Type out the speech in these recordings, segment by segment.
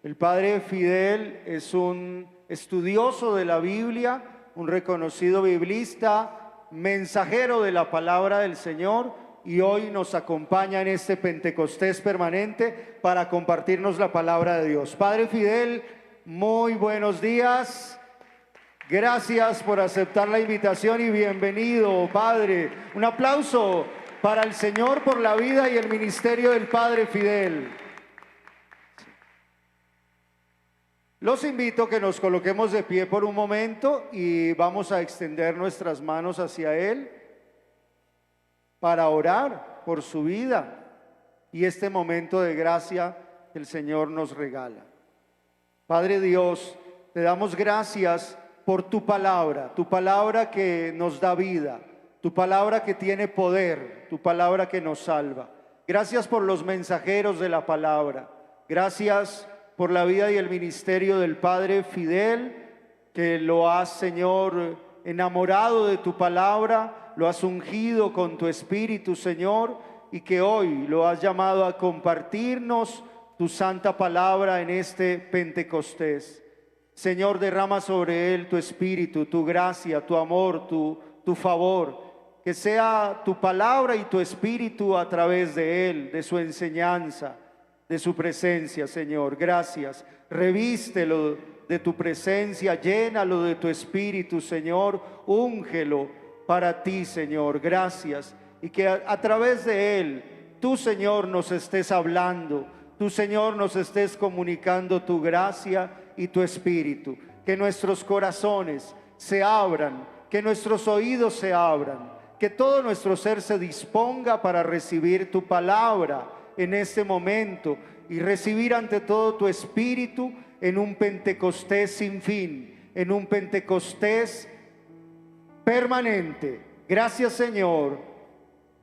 El padre Fidel es un estudioso de la Biblia, un reconocido biblista, mensajero de la palabra del Señor, y hoy nos acompaña en este Pentecostés permanente para compartirnos la palabra de Dios. Padre Fidel, muy buenos días. Gracias por aceptar la invitación y bienvenido, Padre. Un aplauso para el Señor por la vida y el ministerio del Padre Fidel. Los invito a que nos coloquemos de pie por un momento y vamos a extender nuestras manos hacia Él para orar por su vida y este momento de gracia que el Señor nos regala. Padre Dios, te damos gracias por tu palabra que nos da vida, tu palabra que tiene poder, tu palabra que nos salva. Gracias por los mensajeros de la palabra. Gracias por la vida y el ministerio del Padre Fidel, que lo has, Señor, enamorado de tu palabra, lo has ungido con tu Espíritu, Señor, y que hoy lo has llamado a compartirnos tu santa palabra en este Pentecostés. Señor, derrama sobre él tu Espíritu, tu gracia, tu amor, tu favor. Que sea tu palabra y tu Espíritu a través de él, de su enseñanza, de su presencia, Señor. Gracias. Revístelo de tu presencia, llénalo de tu Espíritu, Señor. Úngelo para ti, Señor. Gracias. Y que a través de él, tú, Señor, nos estés hablando. Tú, Señor, nos estés comunicando tu gracia y tu Espíritu. Que nuestros corazones se abran, que nuestros oídos se abran, que todo nuestro ser se disponga para recibir tu palabra en este momento y recibir ante todo tu Espíritu en un Pentecostés sin fin, en un Pentecostés permanente. Gracias, Señor.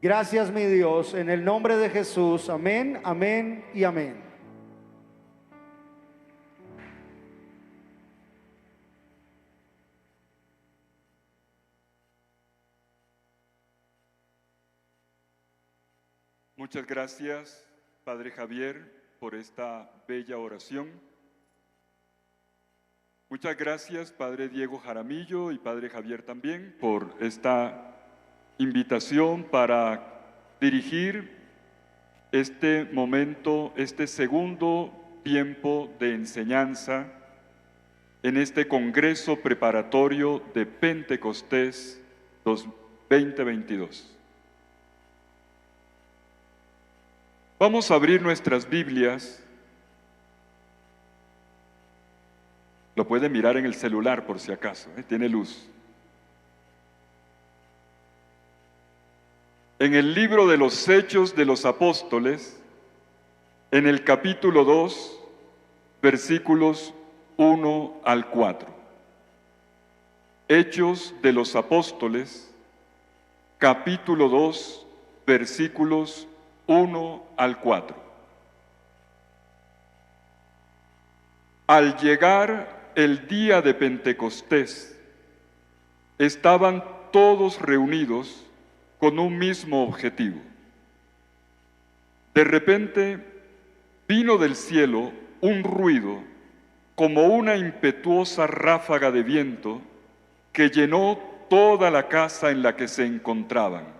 Gracias, mi Dios, en el nombre de Jesús. Amén, amén y amén. Muchas gracias, Padre Javier, por esta bella oración. Muchas gracias, Padre Diego Jaramillo y Padre Javier también, por esta invitación para dirigir este momento, este segundo tiempo de enseñanza en este Congreso Preparatorio de Pentecostés 2022. Vamos a abrir nuestras Biblias. Lo pueden mirar en el celular por si acaso, tiene luz. En el libro de los Hechos de los Apóstoles, en el capítulo 2, versículos 1 al 4. Hechos de los Apóstoles, capítulo 2, versículos 1 al 4. Al llegar el día de Pentecostés, estaban todos reunidos con un mismo objetivo. De repente vino del cielo un ruido como una impetuosa ráfaga de viento que llenó toda la casa en la que se encontraban.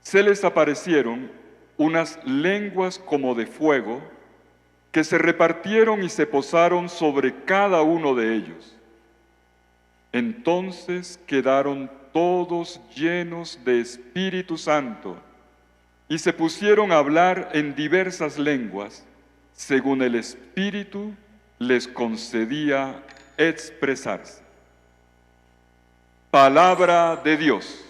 Se les aparecieron unas lenguas como de fuego que se repartieron y se posaron sobre cada uno de ellos. Entonces quedaron todos llenos de Espíritu Santo y se pusieron a hablar en diversas lenguas, según el Espíritu les concedía expresarse. Palabra de Dios.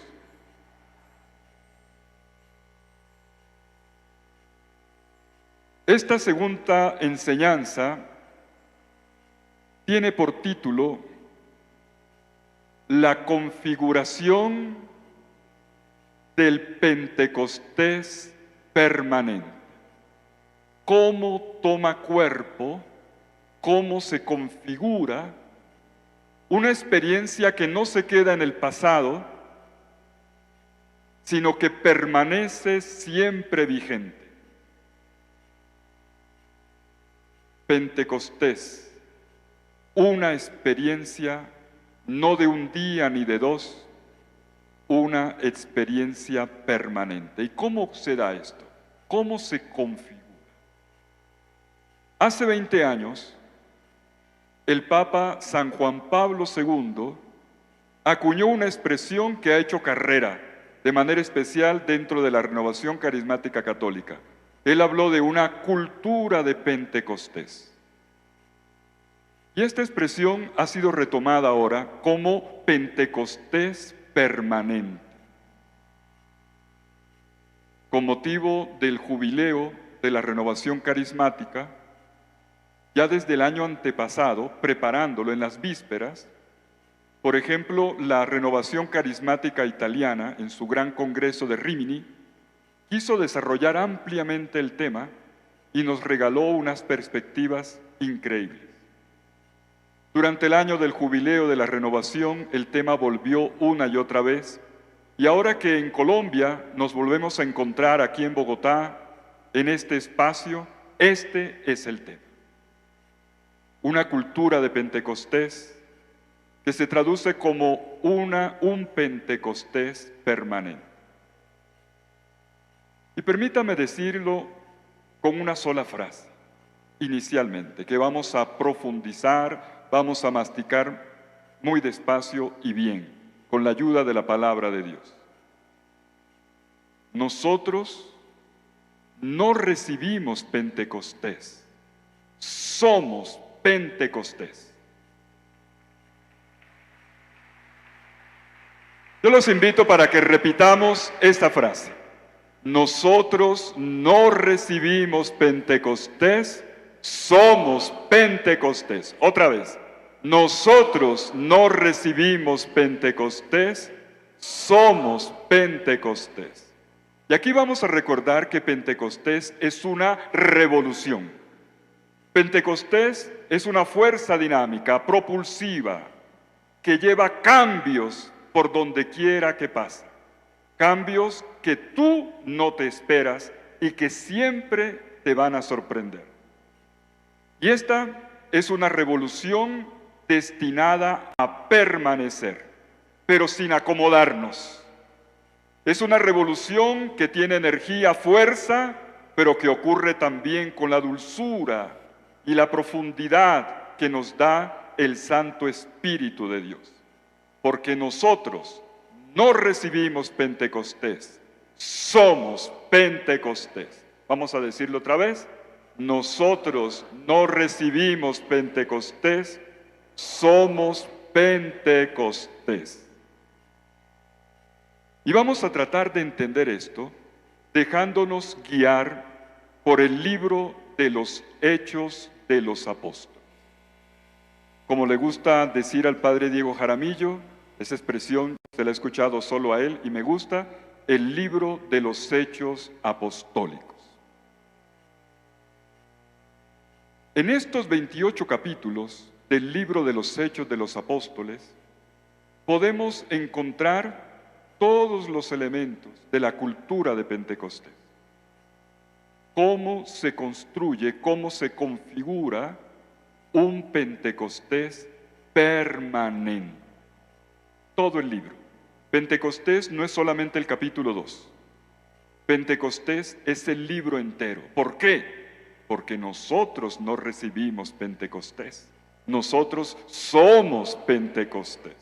Esta segunda enseñanza tiene por título La configuración del Pentecostés permanente. Cómo toma cuerpo, cómo se configura una experiencia que no se queda en el pasado, sino que permanece siempre vigente. Pentecostés, una experiencia no de un día ni de dos, una experiencia permanente. ¿Y cómo se da esto? ¿Cómo se configura? Hace 20 años, el Papa San Juan Pablo II acuñó una expresión que ha hecho carrera de manera especial dentro de la renovación carismática católica. Él habló de una cultura de Pentecostés. Y esta expresión ha sido retomada ahora como Pentecostés permanente. Con motivo del jubileo de la renovación carismática, ya desde el año antepasado, preparándolo en las vísperas, por ejemplo, la renovación carismática italiana, en su gran congreso de Rimini, quiso desarrollar ampliamente el tema y nos regaló unas perspectivas increíbles. Durante el año del jubileo de la renovación, el tema volvió una y otra vez, y ahora que en Colombia nos volvemos a encontrar aquí en Bogotá, en este espacio, este es el tema. Una cultura de Pentecostés que se traduce como un Pentecostés permanente. Y permítame decirlo con una sola frase, inicialmente, que vamos a profundizar, vamos a masticar muy despacio y bien, con la ayuda de la palabra de Dios. Nosotros no recibimos Pentecostés, somos Pentecostés. Yo los invito para que repitamos esta frase. Nosotros no recibimos Pentecostés, somos Pentecostés. Otra vez. Nosotros no recibimos Pentecostés, somos Pentecostés. Y aquí vamos a recordar que Pentecostés es una revolución. Pentecostés es una fuerza dinámica, propulsiva, que lleva cambios por donde quiera que pase. Cambios que tú no te esperas y que siempre te van a sorprender. Y esta es una revolución destinada a permanecer, pero sin acomodarnos. Es una revolución que tiene energía, fuerza, pero que ocurre también con la dulzura y la profundidad que nos da el Santo Espíritu de Dios. Porque nosotros no recibimos Pentecostés, somos Pentecostés. Vamos a decirlo otra vez. Nosotros no recibimos Pentecostés, somos Pentecostés. Y vamos a tratar de entender esto dejándonos guiar por el libro de los Hechos de los Apóstoles. Como le gusta decir al padre Diego Jaramillo, esa expresión se la he escuchado solo a él y me gusta, el libro de los Hechos Apostólicos. En estos 28 capítulos del libro de los Hechos de los Apóstoles, podemos encontrar todos los elementos de la cultura de Pentecostés. Cómo se construye, cómo se configura un Pentecostés permanente. Todo el libro. Pentecostés no es solamente el capítulo 2. Pentecostés es el libro entero. ¿Por qué? Porque nosotros no recibimos Pentecostés. Nosotros somos Pentecostés.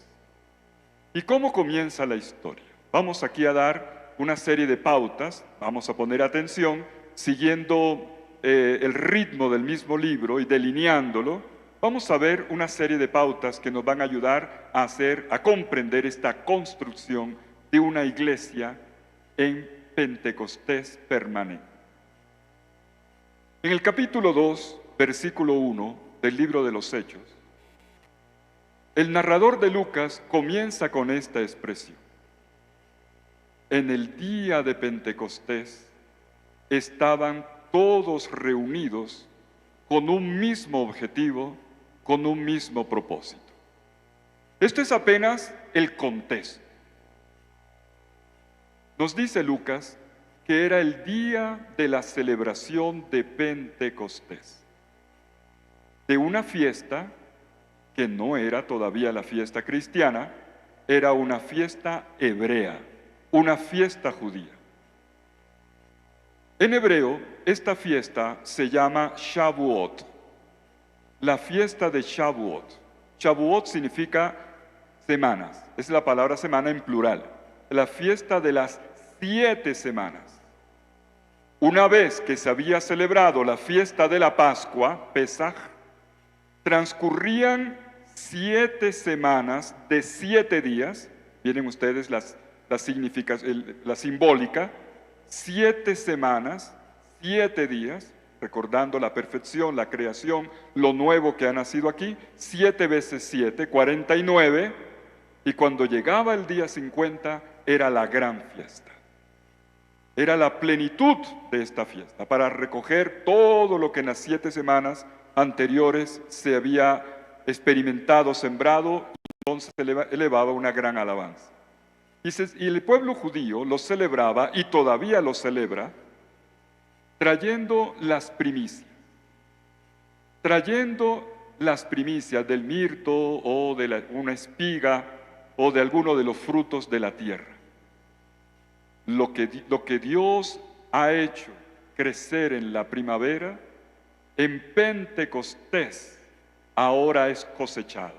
¿Y cómo comienza la historia? Vamos aquí a dar una serie de pautas, vamos a poner atención, siguiendo el ritmo del mismo libro y delineándolo. Vamos a ver una serie de pautas que nos van a ayudar a comprender esta construcción de una iglesia en Pentecostés permanente. En el capítulo 2, versículo 1 del libro de los Hechos, el narrador de Lucas comienza con esta expresión. En el día de Pentecostés estaban todos reunidos con un mismo objetivo, con un mismo propósito. Esto es apenas el contexto. Nos dice Lucas que era el día de la celebración de Pentecostés. de una fiesta que no era todavía la fiesta cristiana, era una fiesta hebrea, una fiesta judía. En hebreo, esta fiesta se llama Shavuot, la fiesta de Shavuot. Shavuot significa semanas, es la palabra semana en plural, la fiesta de las 7 semanas. Una vez que se había celebrado la fiesta de la Pascua, Pesaj, transcurrían 7 semanas de 7 días, miren ustedes la simbólica, 7 semanas, 7 días, recordando la perfección, la creación, lo nuevo que ha nacido aquí, 7 veces 7, 49, y cuando llegaba el día 50 era la gran fiesta. Era la plenitud de esta fiesta, para recoger todo lo que en las 7 semanas anteriores se había experimentado, sembrado, y entonces elevaba una gran alabanza. Y el pueblo judío lo celebraba, y todavía lo celebra, trayendo las primicias. Trayendo las primicias del mirto, o de una espiga, o de alguno de los frutos de la tierra. Lo que Dios ha hecho crecer en la primavera, en Pentecostés, ahora es cosechado.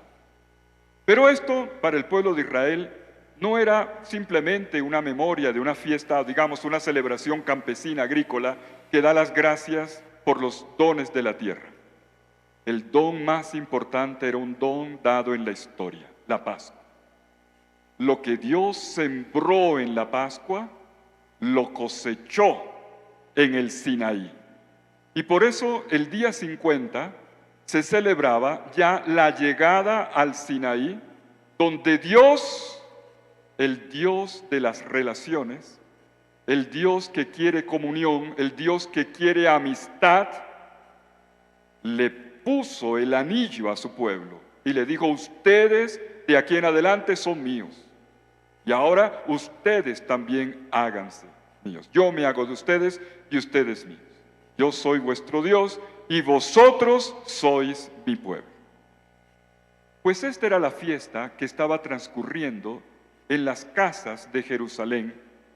Pero esto para el pueblo de Israel no era simplemente una memoria de una fiesta, digamos una celebración campesina, agrícola, que da las gracias por los dones de la tierra. El don más importante era un don dado en la historia, la Pascua. Lo que Dios sembró en la Pascua, lo cosechó en el Sinaí. Y por eso el día 50 se celebraba ya la llegada al Sinaí, donde Dios, el Dios de las relaciones, el Dios que quiere comunión, el Dios que quiere amistad, le puso el anillo a su pueblo y le dijo: ustedes de aquí en adelante son míos. Y ahora ustedes también háganse míos. Yo me hago de ustedes y ustedes míos. Yo soy vuestro Dios y vosotros sois mi pueblo. Pues esta era la fiesta que estaba transcurriendo en las casas de Jerusalén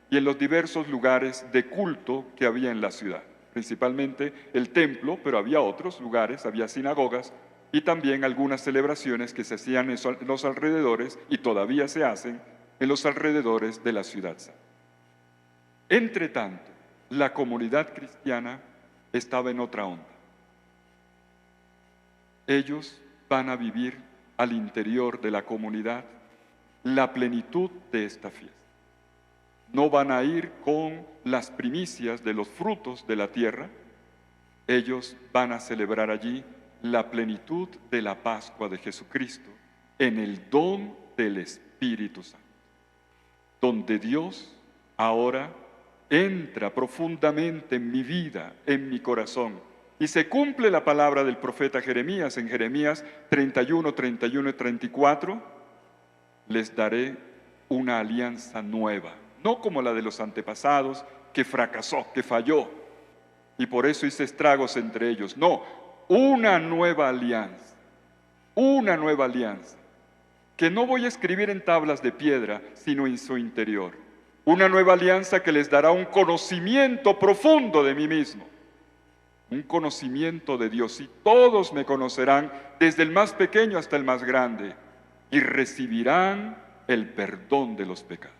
y en los diversos lugares de culto que había en la ciudad. Principalmente el templo, pero había otros lugares, había sinagogas y también algunas celebraciones que se hacían en los alrededores, y todavía se hacen en los alrededores de la ciudad santa. Entre tanto, la comunidad cristiana estaba en otra onda. Ellos van a vivir al interior de la comunidad la plenitud de esta fiesta. No van a ir con las primicias de los frutos de la tierra. Ellos van a celebrar allí la plenitud de la Pascua de Jesucristo en el don del Espíritu Santo, donde Dios ahora entra profundamente en mi vida, en mi corazón, y se cumple la palabra del profeta Jeremías en Jeremías 31, 31 y 34, les daré una alianza nueva, no como la de los antepasados, que fracasó, que falló, y por eso hice estragos entre ellos. No, una nueva alianza, que no voy a escribir en tablas de piedra, sino en su interior. Una nueva alianza que les dará un conocimiento profundo de mí mismo, un conocimiento de Dios, y todos me conocerán, desde el más pequeño hasta el más grande, y recibirán el perdón de los pecados.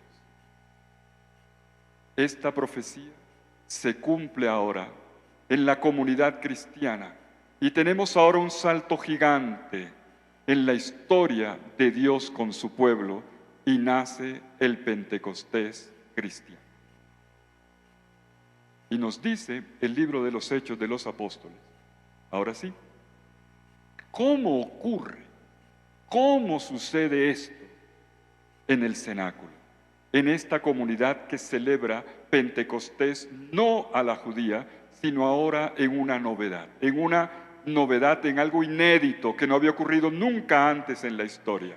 Esta profecía se cumple ahora en la comunidad cristiana, y tenemos ahora un salto gigante en la historia de Dios con su pueblo, y nace el Pentecostés cristiano. Y nos dice el libro de los Hechos de los Apóstoles, ahora sí, ¿cómo ocurre? ¿Cómo sucede esto en el cenáculo? En esta comunidad que celebra Pentecostés no a la judía, sino ahora en una novedad, en algo inédito que no había ocurrido nunca antes en la historia.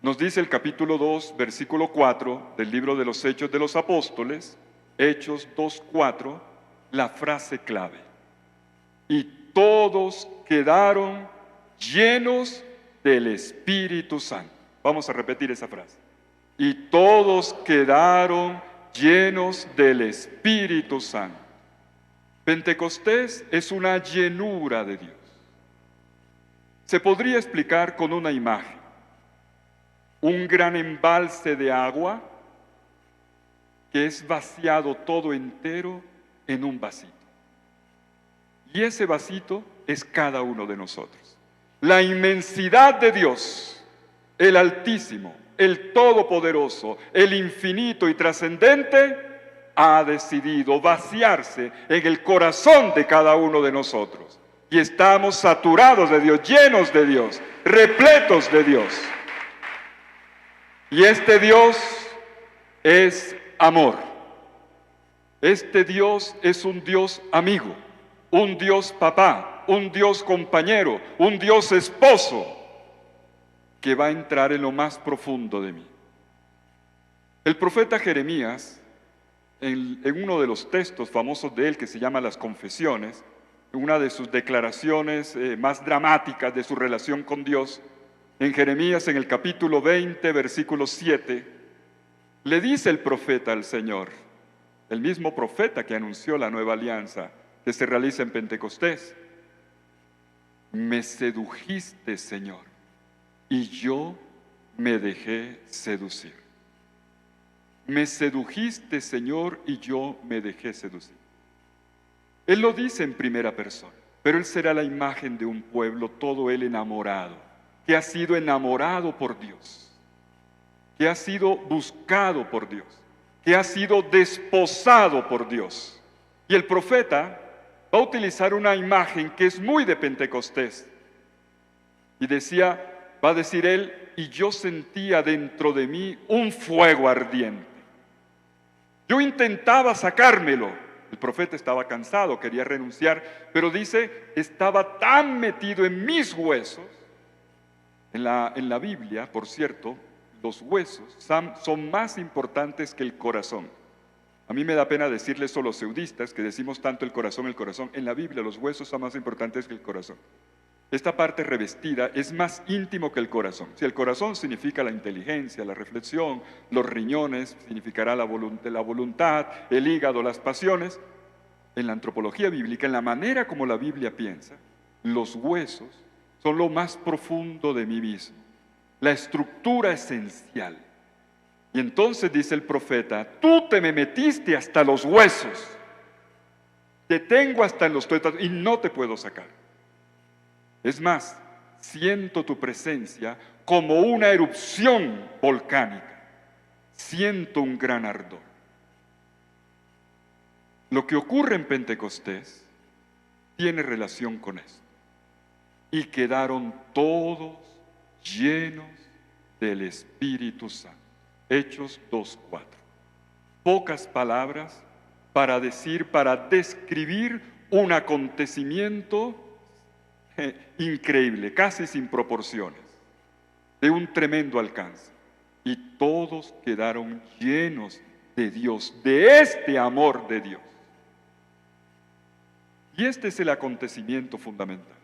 Nos dice el capítulo 2, versículo 4 del libro de los Hechos de los Apóstoles, Hechos 2:4, la frase clave: y todos quedaron llenos del Espíritu Santo. Vamos a repetir esa frase. Y todos quedaron llenos del Espíritu Santo. Pentecostés es una llenura de Dios. Se podría explicar con una imagen. Un gran embalse de agua que es vaciado todo entero en un vasito. Y ese vasito es cada uno de nosotros. La inmensidad de Dios, el Altísimo, el Todopoderoso, el infinito y trascendente, ha decidido vaciarse en el corazón de cada uno de nosotros. Y estamos saturados de Dios, llenos de Dios, repletos de Dios. Y este Dios es amor. Este Dios es un Dios amigo, un Dios papá, un Dios compañero, un Dios esposo, que va a entrar en lo más profundo de mí. El profeta Jeremías, en uno de los textos famosos de él, que se llama Las Confesiones, una de sus declaraciones más dramáticas de su relación con Dios, en Jeremías, en el capítulo 20, versículo 7, le dice el profeta al Señor, el mismo profeta que anunció la nueva alianza que se realiza en Pentecostés: me sedujiste, Señor, y yo me dejé seducir. Me sedujiste, Señor, y yo me dejé seducir. Él lo dice en primera persona, pero él será la imagen de un pueblo, todo él enamorado, que ha sido enamorado por Dios, que ha sido buscado por Dios, que ha sido desposado por Dios. Y el profeta va a utilizar una imagen que es muy de Pentecostés. Y va a decir él, y yo sentía dentro de mí un fuego ardiente. Yo intentaba sacármelo. El profeta estaba cansado, quería renunciar, pero dice, estaba tan metido en mis huesos. En la Biblia, por cierto, los huesos son más importantes que el corazón. A mí me da pena decirles a los seudistas que decimos tanto el corazón. En la Biblia los huesos son más importantes que el corazón. Esta parte revestida es más íntimo que el corazón. Si el corazón significa la inteligencia, la reflexión, los riñones significará la voluntad, el hígado, las pasiones. En la antropología bíblica, en la manera como la Biblia piensa, los huesos son lo más profundo de mí mismo, la estructura esencial. Y entonces dice el profeta, tú te me metiste hasta los huesos, te tengo hasta en los tuétanos y no te puedo sacar. Es más, siento tu presencia como una erupción volcánica, siento un gran ardor. Lo que ocurre en Pentecostés tiene relación con esto. Y quedaron todos llenos del Espíritu Santo. Hechos 2:4. Pocas palabras para describir un acontecimiento increíble, casi sin proporciones, de un tremendo alcance. Y todos quedaron llenos de Dios, de este amor de Dios. Y este es el acontecimiento fundamental.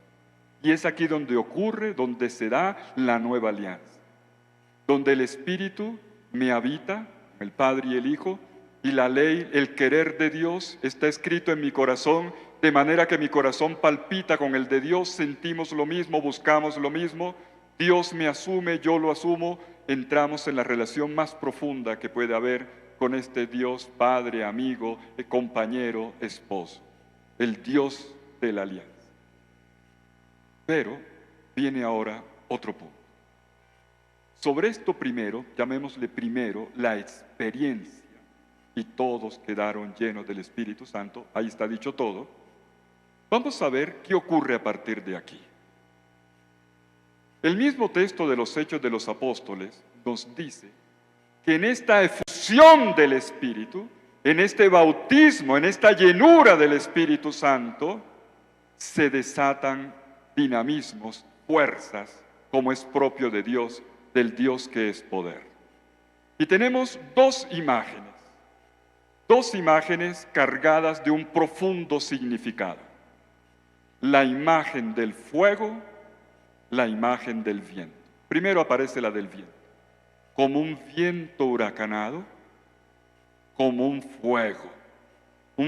Y es aquí donde ocurre, donde se da la nueva alianza, donde el Espíritu me habita, el Padre y el Hijo, y la ley, el querer de Dios está escrito en mi corazón, de manera que mi corazón palpita con el de Dios, sentimos lo mismo, buscamos lo mismo, Dios me asume, yo lo asumo, entramos en la relación más profunda que puede haber con este Dios, Padre, amigo, compañero, esposo, el Dios de la alianza. Pero viene ahora otro punto. Sobre esto primero, llamémosle primero la experiencia, y todos quedaron llenos del Espíritu Santo, ahí está dicho todo. Vamos a ver qué ocurre a partir de aquí. El mismo texto de los Hechos de los Apóstoles nos dice que en esta efusión del Espíritu, en este bautismo, en esta llenura del Espíritu Santo, se desatan dinamismos, fuerzas, como es propio de Dios, del Dios que es poder. Y tenemos dos imágenes cargadas de un profundo significado. la imagen del fuego, la imagen del viento. Primero aparece la del viento, como un viento huracanado, como un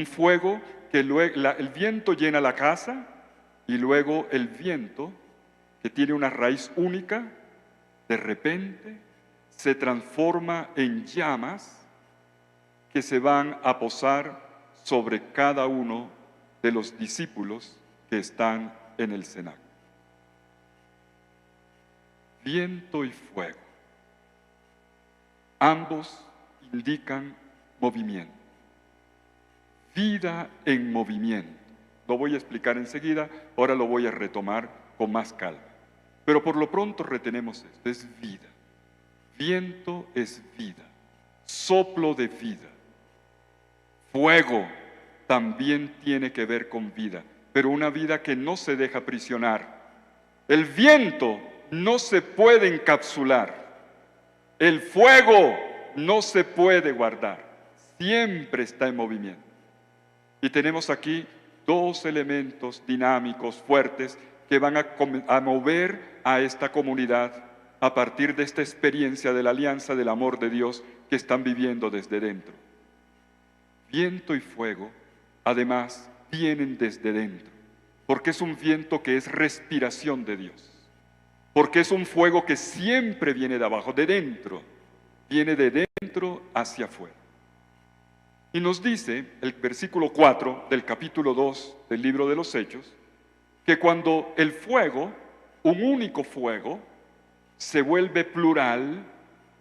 fuego que luego, el viento llena la casa y luego el viento, que tiene una raíz única, de repente se transforma en llamas que se van a posar sobre cada uno de los discípulos que están en el cenáculo. Viento y fuego. Ambos indican movimiento. Vida en movimiento. Lo voy a explicar enseguida, ahora lo voy a retomar con más calma. Pero por lo pronto retenemos esto, es vida. Viento es vida, soplo de vida. Fuego también tiene que ver con vida, pero una vida que no se deja aprisionar. El viento no se puede encapsular. El fuego no se puede guardar. Siempre está en movimiento. Y tenemos aquí dos elementos dinámicos, fuertes, que van a mover a esta comunidad a partir de esta experiencia de la alianza del amor de Dios que están viviendo desde dentro. Viento y fuego, además, vienen desde dentro, porque es un viento que es respiración de Dios, porque es un fuego que siempre viene de abajo, de dentro, viene de dentro hacia afuera. Y nos dice el versículo 4 del capítulo 2 del libro de los Hechos, que cuando el fuego, un único fuego, se vuelve plural,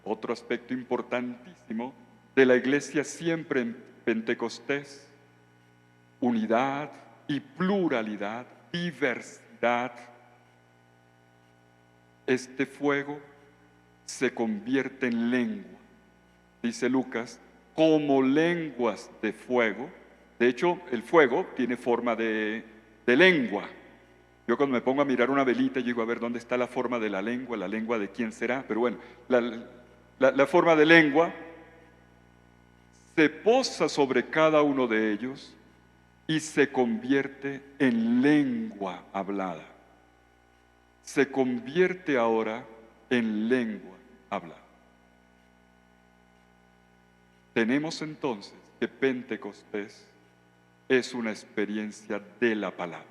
otro aspecto importantísimo de la iglesia siempre en Pentecostés, unidad y pluralidad, diversidad. Este fuego se convierte en lengua, dice Lucas, como lenguas de fuego. De hecho, el fuego tiene forma de lengua. Yo cuando me pongo a mirar una velita, yo digo, a ver, ¿dónde está la forma de la lengua de quién será? Pero bueno, la forma de lengua se posa sobre cada uno de ellos y se convierte en lengua hablada. Se convierte ahora en lengua hablada. Tenemos entonces que Pentecostés es una experiencia de la palabra.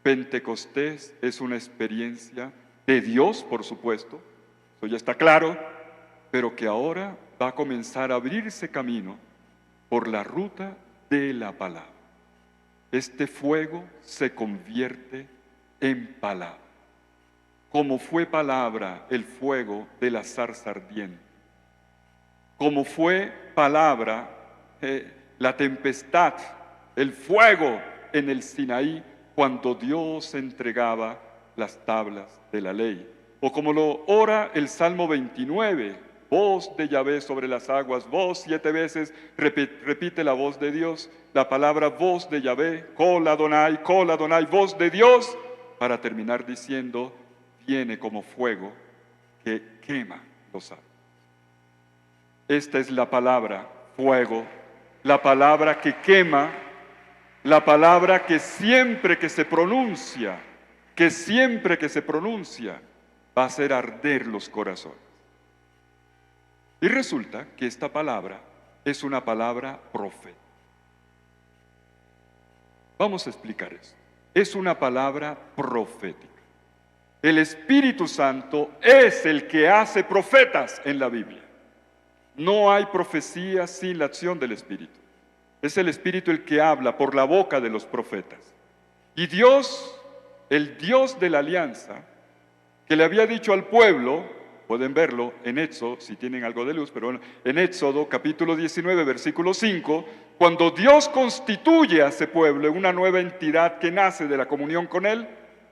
Pentecostés es una experiencia de Dios, por supuesto, eso ya está claro, pero que ahora va a comenzar a abrirse camino por la ruta de la palabra. Este fuego se convierte en palabra. Como fue palabra el fuego de la zarza ardiente, como fue palabra la tempestad, el fuego en el Sinaí, cuando Dios entregaba las tablas de la ley. O como lo ora el Salmo 29, voz de Yahvé sobre las aguas, voz 7 veces, repite la voz de Dios, la palabra voz de Yahvé, Kol Adonai, voz de Dios, para terminar diciendo, viene como fuego que quema los árboles. Esta es la palabra, fuego, la palabra que quema, la palabra que siempre que se pronuncia, va a hacer arder los corazones. Y resulta que esta palabra es una palabra profética. Vamos a explicar eso. Es una palabra profética. El Espíritu Santo es el que hace profetas en la Biblia. No hay profecía sin la acción del Espíritu. Es el Espíritu el que habla por la boca de los profetas. Y Dios, el Dios de la alianza, que le había dicho al pueblo, pueden verlo en Éxodo, si tienen algo de luz, pero en Éxodo capítulo 19, versículo 5, cuando Dios constituye a ese pueblo en una nueva entidad que nace de la comunión con Él,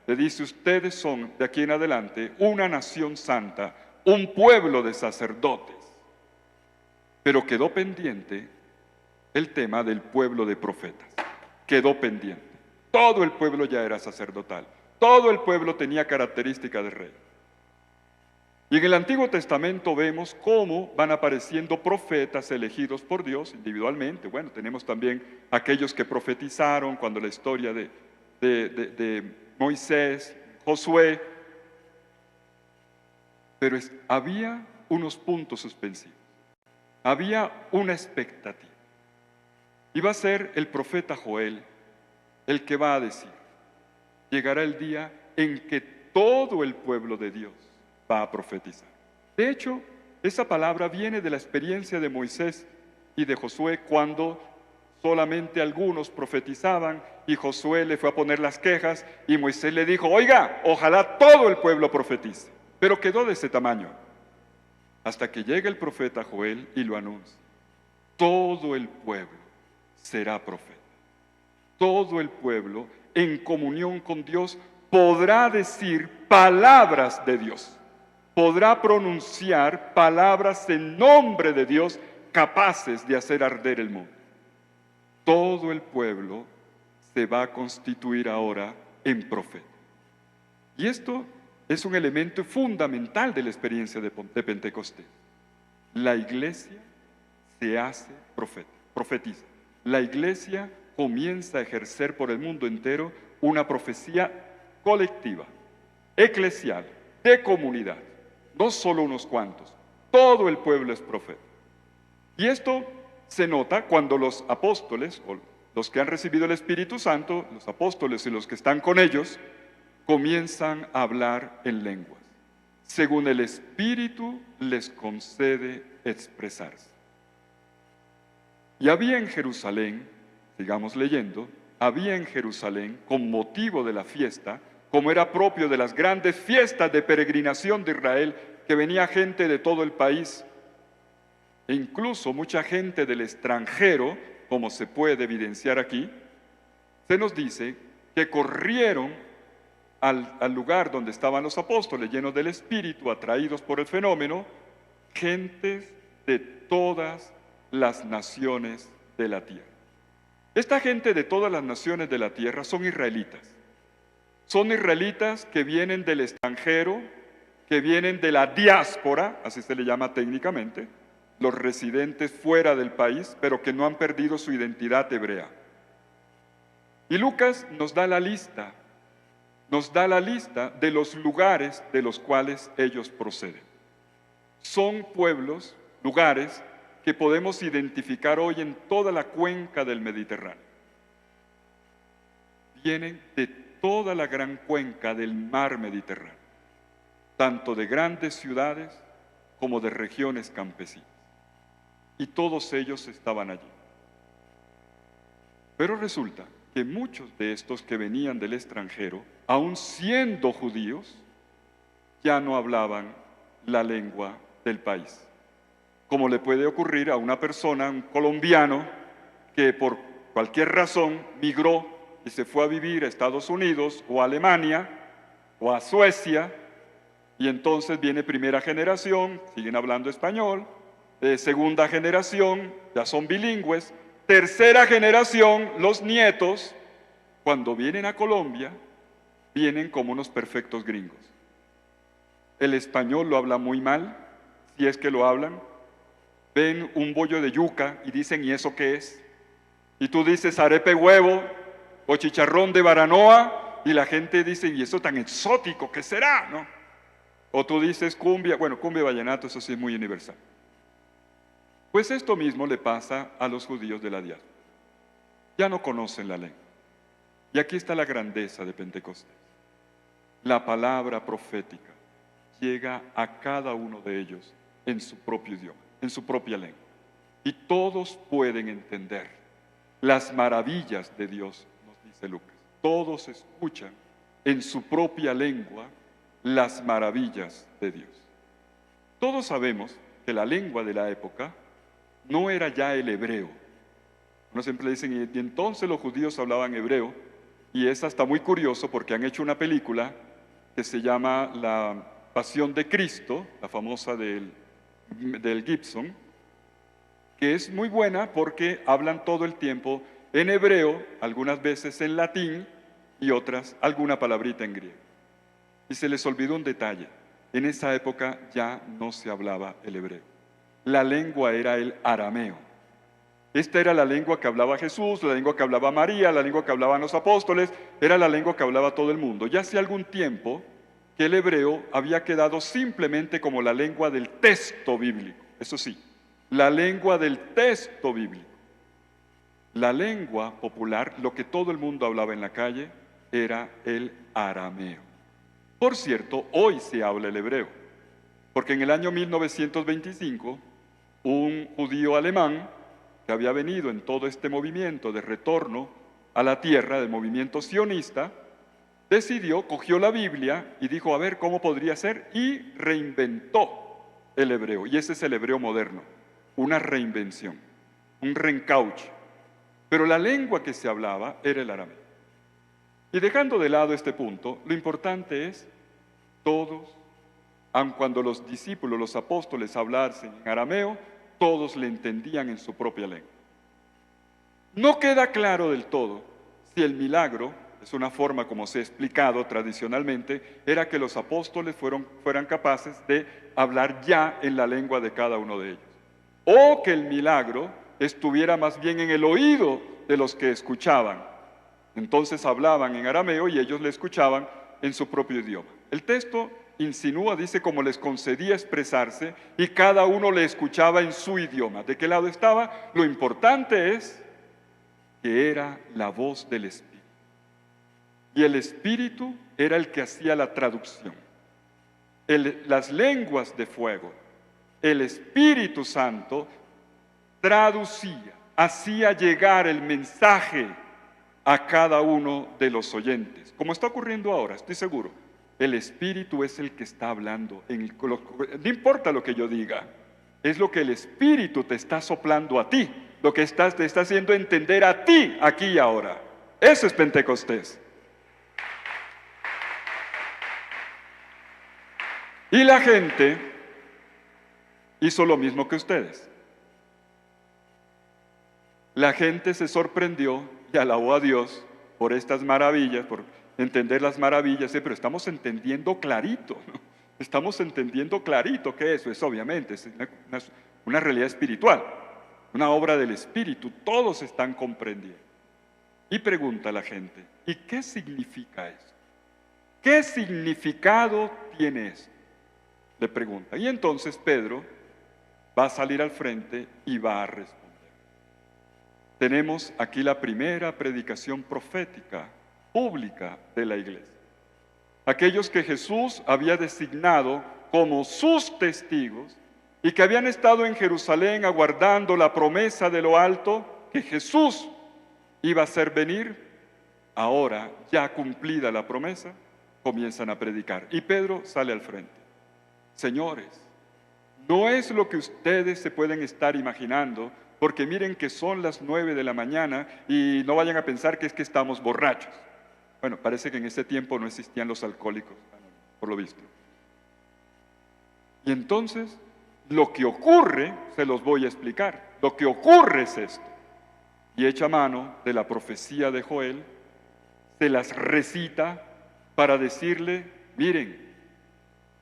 le dice, ustedes son de aquí en adelante una nación santa, un pueblo de sacerdotes. Pero quedó pendiente el tema del pueblo de profetas. Quedó pendiente. Todo el pueblo ya era sacerdotal. Todo el pueblo tenía característica de rey. Y en el Antiguo Testamento vemos cómo van apareciendo profetas elegidos por Dios individualmente. Bueno, tenemos también aquellos que profetizaron cuando la historia de de Moisés, Josué, pero había unos puntos suspensivos, había una expectativa. Iba a ser el profeta Joel el que va a decir: llegará el día en que todo el pueblo de Dios va a profetizar. De hecho, esa palabra viene de la experiencia de Moisés y de Josué, cuando solamente algunos profetizaban y Josué le fue a poner las quejas y Moisés le dijo: oiga, ojalá todo el pueblo profetice. Pero quedó de ese tamaño, hasta que llega el profeta Joel y lo anuncia: todo el pueblo será profeta. Todo el pueblo, en comunión con Dios, podrá decir palabras de Dios, podrá pronunciar palabras en nombre de Dios capaces de hacer arder el mundo. Todo el pueblo se va a constituir ahora en profeta. Y esto es un elemento fundamental de la experiencia de Pentecostés. La iglesia se hace profeta, profetiza. La iglesia comienza a ejercer por el mundo entero una profecía colectiva, eclesial, de comunidad. No solo unos cuantos, todo el pueblo es profeta. Y esto se nota cuando los apóstoles, o los que han recibido el Espíritu Santo, los apóstoles y los que están con ellos, comienzan a hablar en lenguas, según el Espíritu les concede expresarse. Y había en Jerusalén, sigamos leyendo, había en Jerusalén, con motivo de la fiesta, como era propio de las grandes fiestas de peregrinación de Israel, que venía gente de todo el país, e incluso mucha gente del extranjero, como se puede evidenciar aquí. Se nos dice que corrieron al lugar donde estaban los apóstoles, llenos del Espíritu, atraídos por el fenómeno, gentes de todas las naciones de la tierra. Esta gente de todas las naciones de la tierra son israelitas. Son israelitas que vienen del extranjero, que vienen de la diáspora, así se le llama técnicamente, los residentes fuera del país, pero que no han perdido su identidad hebrea. Y Lucas nos da la lista de los lugares de los cuales ellos proceden. Son pueblos, lugares que podemos identificar hoy en toda la cuenca del Mediterráneo. Vienen de toda la gran cuenca del mar Mediterráneo, tanto de grandes ciudades como de regiones campesinas. Y todos ellos estaban allí. Pero resulta que muchos de estos que venían del extranjero, aun siendo judíos, ya no hablaban la lengua del país. Como le puede ocurrir a una persona, un colombiano, que por cualquier razón migró y se fue a vivir a Estados Unidos o a Alemania o a Suecia, y entonces viene primera generación, siguen hablando español, segunda generación, ya son bilingües, tercera generación, los nietos, cuando vienen a Colombia, vienen como unos perfectos gringos. El español lo habla muy mal, si es que lo hablan. Ven un bollo de yuca y dicen: ¿y eso qué es? Y tú dices arepe huevo o chicharrón de baranoa, y la gente dice: ¿y eso tan exótico qué será? ¿No? O tú dices cumbia, bueno, cumbia y vallenato, eso sí es muy universal. Pues esto mismo le pasa a los judíos de la diáspora. Ya no conocen la lengua. Y aquí está la grandeza de Pentecostés. La palabra profética llega a cada uno de ellos en su propio idioma, en su propia lengua. Y todos pueden entender las maravillas de Dios, nos dice Lucas. Todos escuchan en su propia lengua las maravillas de Dios. Todos sabemos que la lengua de la época no era ya el hebreo. Uno siempre le dicen: y entonces los judíos hablaban hebreo, y es hasta muy curioso porque han hecho una película que se llama La Pasión de Cristo, la famosa del Gibson, que es muy buena porque hablan todo el tiempo en hebreo, algunas veces en latín y otras alguna palabrita en griego. Y se les olvidó un detalle: en esa época ya no se hablaba el hebreo. La lengua era el arameo. Esta era la lengua que hablaba Jesús, la lengua que hablaba María, la lengua que hablaban los apóstoles, era la lengua que hablaba todo el mundo. Ya hace algún tiempo que el hebreo había quedado simplemente como la lengua del texto bíblico. Eso sí, la lengua del texto bíblico. La lengua popular, lo que todo el mundo hablaba en la calle, era el arameo. Por cierto, hoy se habla el hebreo, porque en el año 1925, un judío alemán que había venido en todo este movimiento de retorno a la tierra, del movimiento sionista, cogió la Biblia y dijo, a ver, ¿cómo podría ser? Y reinventó el hebreo. Y ese es el hebreo moderno, una reinvención, un reencauche. Pero la lengua que se hablaba era el arameo. Y dejando de lado este punto, lo importante es, todos, aun cuando los discípulos, los apóstoles hablasen en arameo, todos le entendían en su propia lengua. No queda claro del todo si el milagro, es una forma como se ha explicado tradicionalmente, era que los apóstoles fueran capaces de hablar ya en la lengua de cada uno de ellos. O que el milagro estuviera más bien en el oído de los que escuchaban. Entonces hablaban en arameo y ellos le escuchaban en su propio idioma. El texto insinúa, dice, como les concedía expresarse y cada uno le escuchaba en su idioma. ¿De qué lado estaba? Lo importante es que era la voz del Espíritu. Y el Espíritu era el que hacía la traducción. Las lenguas de fuego, el Espíritu Santo traducía, hacía llegar el mensaje a cada uno de los oyentes. Como está ocurriendo ahora, estoy seguro. El Espíritu es el que está hablando. No importa lo que yo diga, es lo que el Espíritu te está soplando a ti, lo que te está haciendo entender a ti, aquí y ahora. Eso es Pentecostés. Y la gente hizo lo mismo que ustedes. La gente se sorprendió y alabó a Dios por estas maravillas, por entender las maravillas, pero estamos entendiendo clarito, ¿no? Estamos entendiendo clarito que eso es, obviamente, es una realidad espiritual, una obra del Espíritu, todos están comprendiendo. Y pregunta a la gente, ¿y qué significa eso? ¿Qué significado tiene eso? Le pregunta. Y entonces Pedro va a salir al frente y va a responder. Tenemos aquí la primera predicación profética pública de la iglesia. Aquellos que Jesús había designado como sus testigos y que habían estado en Jerusalén aguardando la promesa de lo alto que Jesús iba a hacer venir, ahora ya cumplida la promesa, comienzan a predicar. Y Pedro sale al frente. Señores, no es lo que ustedes se pueden estar imaginando, porque miren que son las 9 de la mañana y no vayan a pensar que es que estamos borrachos. Bueno, parece que en ese tiempo no existían los alcohólicos, por lo visto. Y entonces, lo que ocurre, se los voy a explicar. Lo que ocurre es esto. Y echa mano de la profecía de Joel, se las recita para decirle, miren,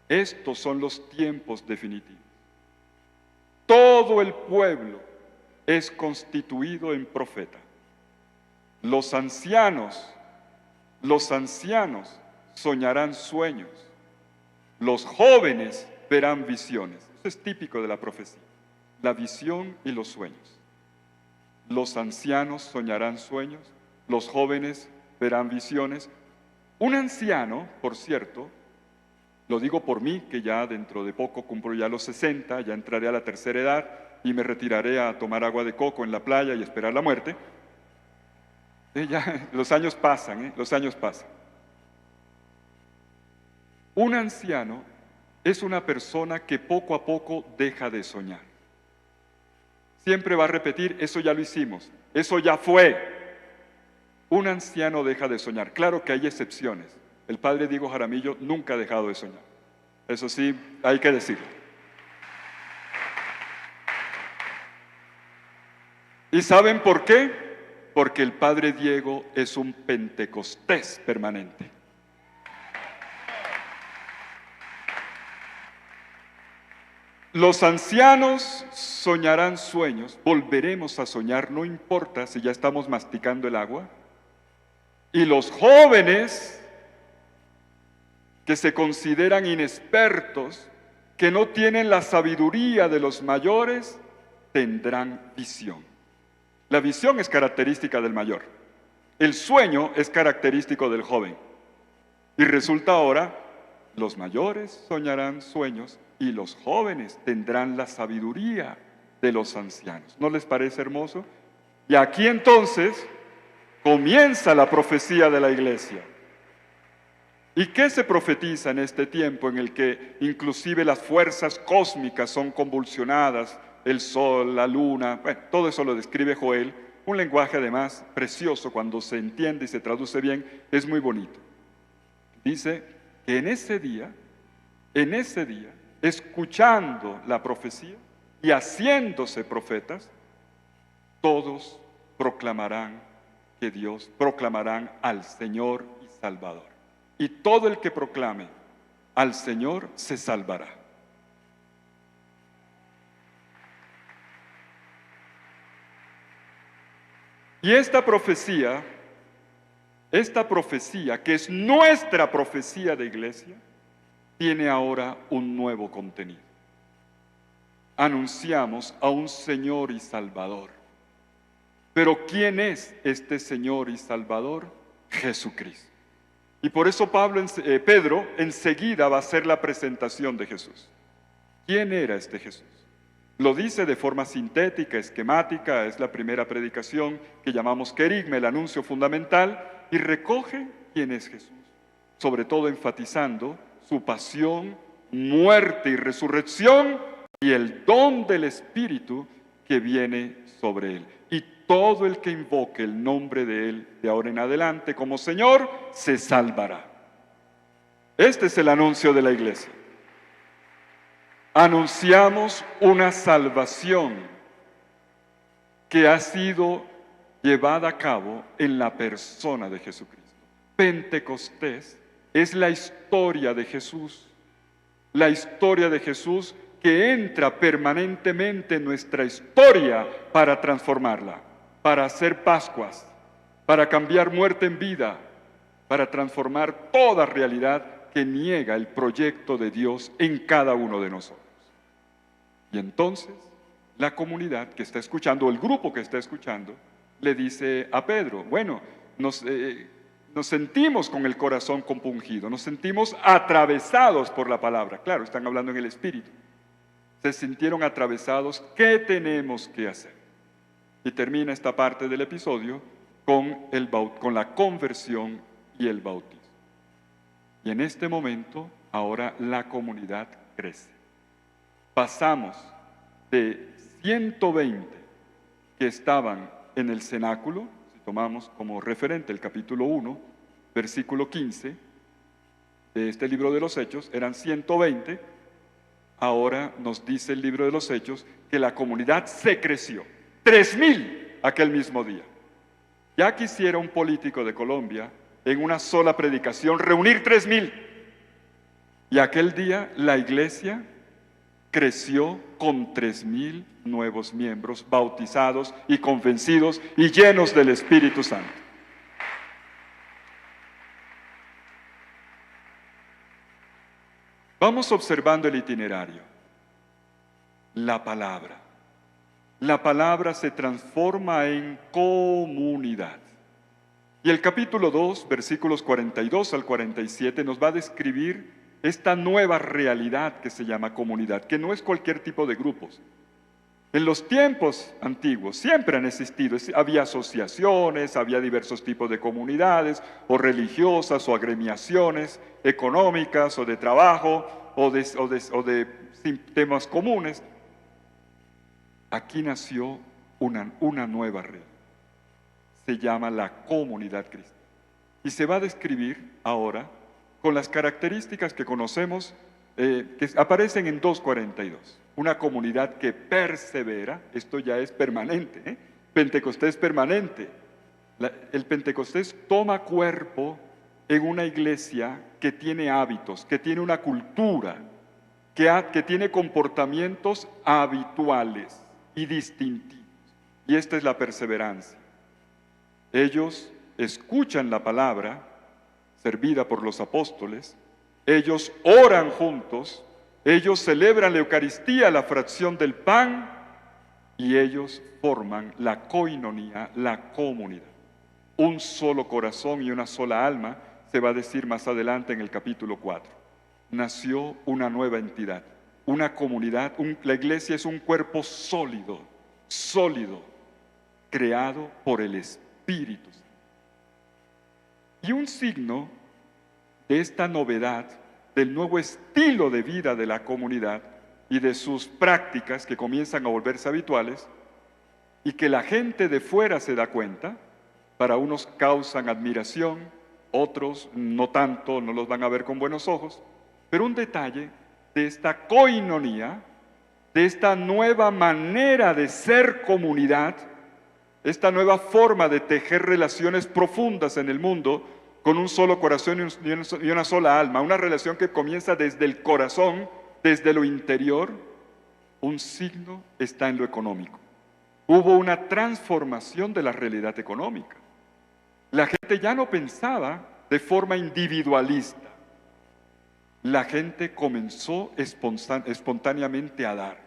estos son los tiempos definitivos. Todo el pueblo es constituido en profeta. Los ancianos soñarán sueños. Los jóvenes verán visiones. Eso es típico de la profecía. La visión y los sueños. Los ancianos soñarán sueños. Los jóvenes verán visiones. Un anciano, por cierto, lo digo por mí, que ya dentro de poco cumplo ya los 60, ya entraré a la tercera edad y me retiraré a tomar agua de coco en la playa y esperar la muerte. Ya, los años pasan, los años pasan. Un anciano es una persona que poco a poco deja de soñar. Siempre va a repetir, eso ya lo hicimos, eso ya fue. Un anciano deja de soñar. Claro que hay excepciones. El padre Diego Jaramillo nunca ha dejado de soñar. Eso sí, hay que decirlo. ¿Y saben por qué? Porque el padre Diego es un pentecostés permanente. Los ancianos soñarán sueños, volveremos a soñar, no importa si ya estamos masticando el agua. Y los jóvenes que se consideran inexpertos, que no tienen la sabiduría de los mayores, tendrán visión. La visión es característica del mayor. El sueño es característico del joven. Y resulta ahora, los mayores soñarán sueños y los jóvenes tendrán la sabiduría de los ancianos. ¿No les parece hermoso? Y aquí entonces comienza la profecía de la iglesia. ¿Y qué se profetiza en este tiempo en el que inclusive las fuerzas cósmicas son convulsionadas? El sol, la luna, bueno, todo eso lo describe Joel, un lenguaje además precioso cuando se entiende y se traduce bien, es muy bonito. Dice que en ese día, escuchando la profecía y haciéndose profetas, todos proclamarán al Señor y Salvador. Y todo el que proclame al Señor se salvará. Y esta profecía, que es nuestra profecía de iglesia, tiene ahora un nuevo contenido. Anunciamos a un Señor y Salvador. Pero ¿quién es este Señor y Salvador? Jesucristo. Y por eso Pedro enseguida va a hacer la presentación de Jesús. ¿Quién era este Jesús? Lo dice de forma sintética, esquemática, es la primera predicación que llamamos querigma, el anuncio fundamental, y recoge quién es Jesús, sobre todo enfatizando su pasión, muerte y resurrección y el don del Espíritu que viene sobre él. Y todo el que invoque el nombre de él de ahora en adelante como Señor, se salvará. Este es el anuncio de la iglesia. Anunciamos una salvación que ha sido llevada a cabo en la persona de Jesucristo. Pentecostés es la historia de Jesús, que entra permanentemente en nuestra historia para transformarla, para hacer Pascuas, para cambiar muerte en vida, para transformar toda realidad que niega el proyecto de Dios en cada uno de nosotros. Y entonces la comunidad que está escuchando, el grupo que está escuchando, le dice a Pedro, bueno, nos sentimos con el corazón compungido, nos sentimos atravesados por la palabra. Claro, están hablando en el Espíritu. Se sintieron atravesados, ¿qué tenemos que hacer? Y termina esta parte del episodio con la conversión y el bautismo. Y en este momento, ahora la comunidad crece. Pasamos de 120 que estaban en el cenáculo, si tomamos como referente el capítulo 1, versículo 15 de este libro de los Hechos, eran 120, ahora nos dice el libro de los Hechos que la comunidad se creció, 3,000 aquel mismo día. Ya quisiera un político de Colombia en una sola predicación reunir 3,000. Y aquel día la iglesia creció con 3,000 nuevos miembros bautizados y convencidos y llenos del Espíritu Santo. Vamos observando el itinerario. La palabra se transforma en comunidad. Y el capítulo 2, versículos 42 al 47 nos va a describir esta nueva realidad que se llama comunidad, que no es cualquier tipo de grupos. En los tiempos antiguos siempre han existido, había asociaciones, había diversos tipos de comunidades, o religiosas, o agremiaciones económicas, o de trabajo, o de temas comunes. Aquí nació una nueva realidad. Se llama la comunidad cristiana. Y se va a describir ahora con las características que conocemos, que aparecen en 2:42. Una comunidad que persevera, esto ya es permanente, Pentecostés permanente. El Pentecostés toma cuerpo en una iglesia que tiene hábitos, que tiene una cultura, que tiene comportamientos habituales y distintivos. Y esta es la perseverancia. Ellos escuchan la palabra servida por los apóstoles, ellos oran juntos, ellos celebran la Eucaristía, la fracción del pan, y ellos forman la koinonía, la comunidad. Un solo corazón y una sola alma, se va a decir más adelante en el capítulo 4. Nació una nueva entidad, una comunidad. La iglesia es un cuerpo sólido, creado por el Espíritu Santo. Y un signo de esta novedad, del nuevo estilo de vida de la comunidad y de sus prácticas que comienzan a volverse habituales y que la gente de fuera se da cuenta, para unos causan admiración, otros no tanto, no los van a ver con buenos ojos, pero un detalle de esta koinonía, de esta nueva manera de ser comunidad, esta nueva forma de tejer relaciones profundas en el mundo con un solo corazón y una sola alma, una relación que comienza desde el corazón, desde lo interior. Un signo está en lo económico. Hubo una transformación de la realidad económica. La gente ya no pensaba de forma individualista. La gente comenzó espontáneamente a dar,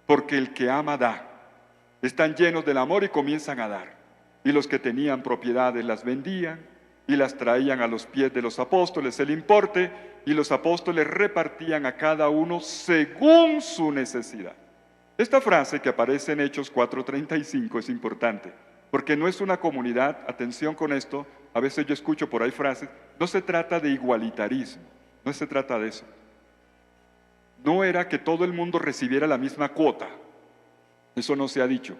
porque el que ama da. Están llenos del amor y comienzan a dar. Y los que tenían propiedades las vendían y las traían a los pies de los apóstoles el importe, y los apóstoles repartían a cada uno según su necesidad. Esta frase que aparece en Hechos 4:35 es importante, porque no es una comunidad, atención con esto, a veces yo escucho por ahí frases, no se trata de igualitarismo, no se trata de eso. No era que todo el mundo recibiera la misma cuota, eso no se ha dicho.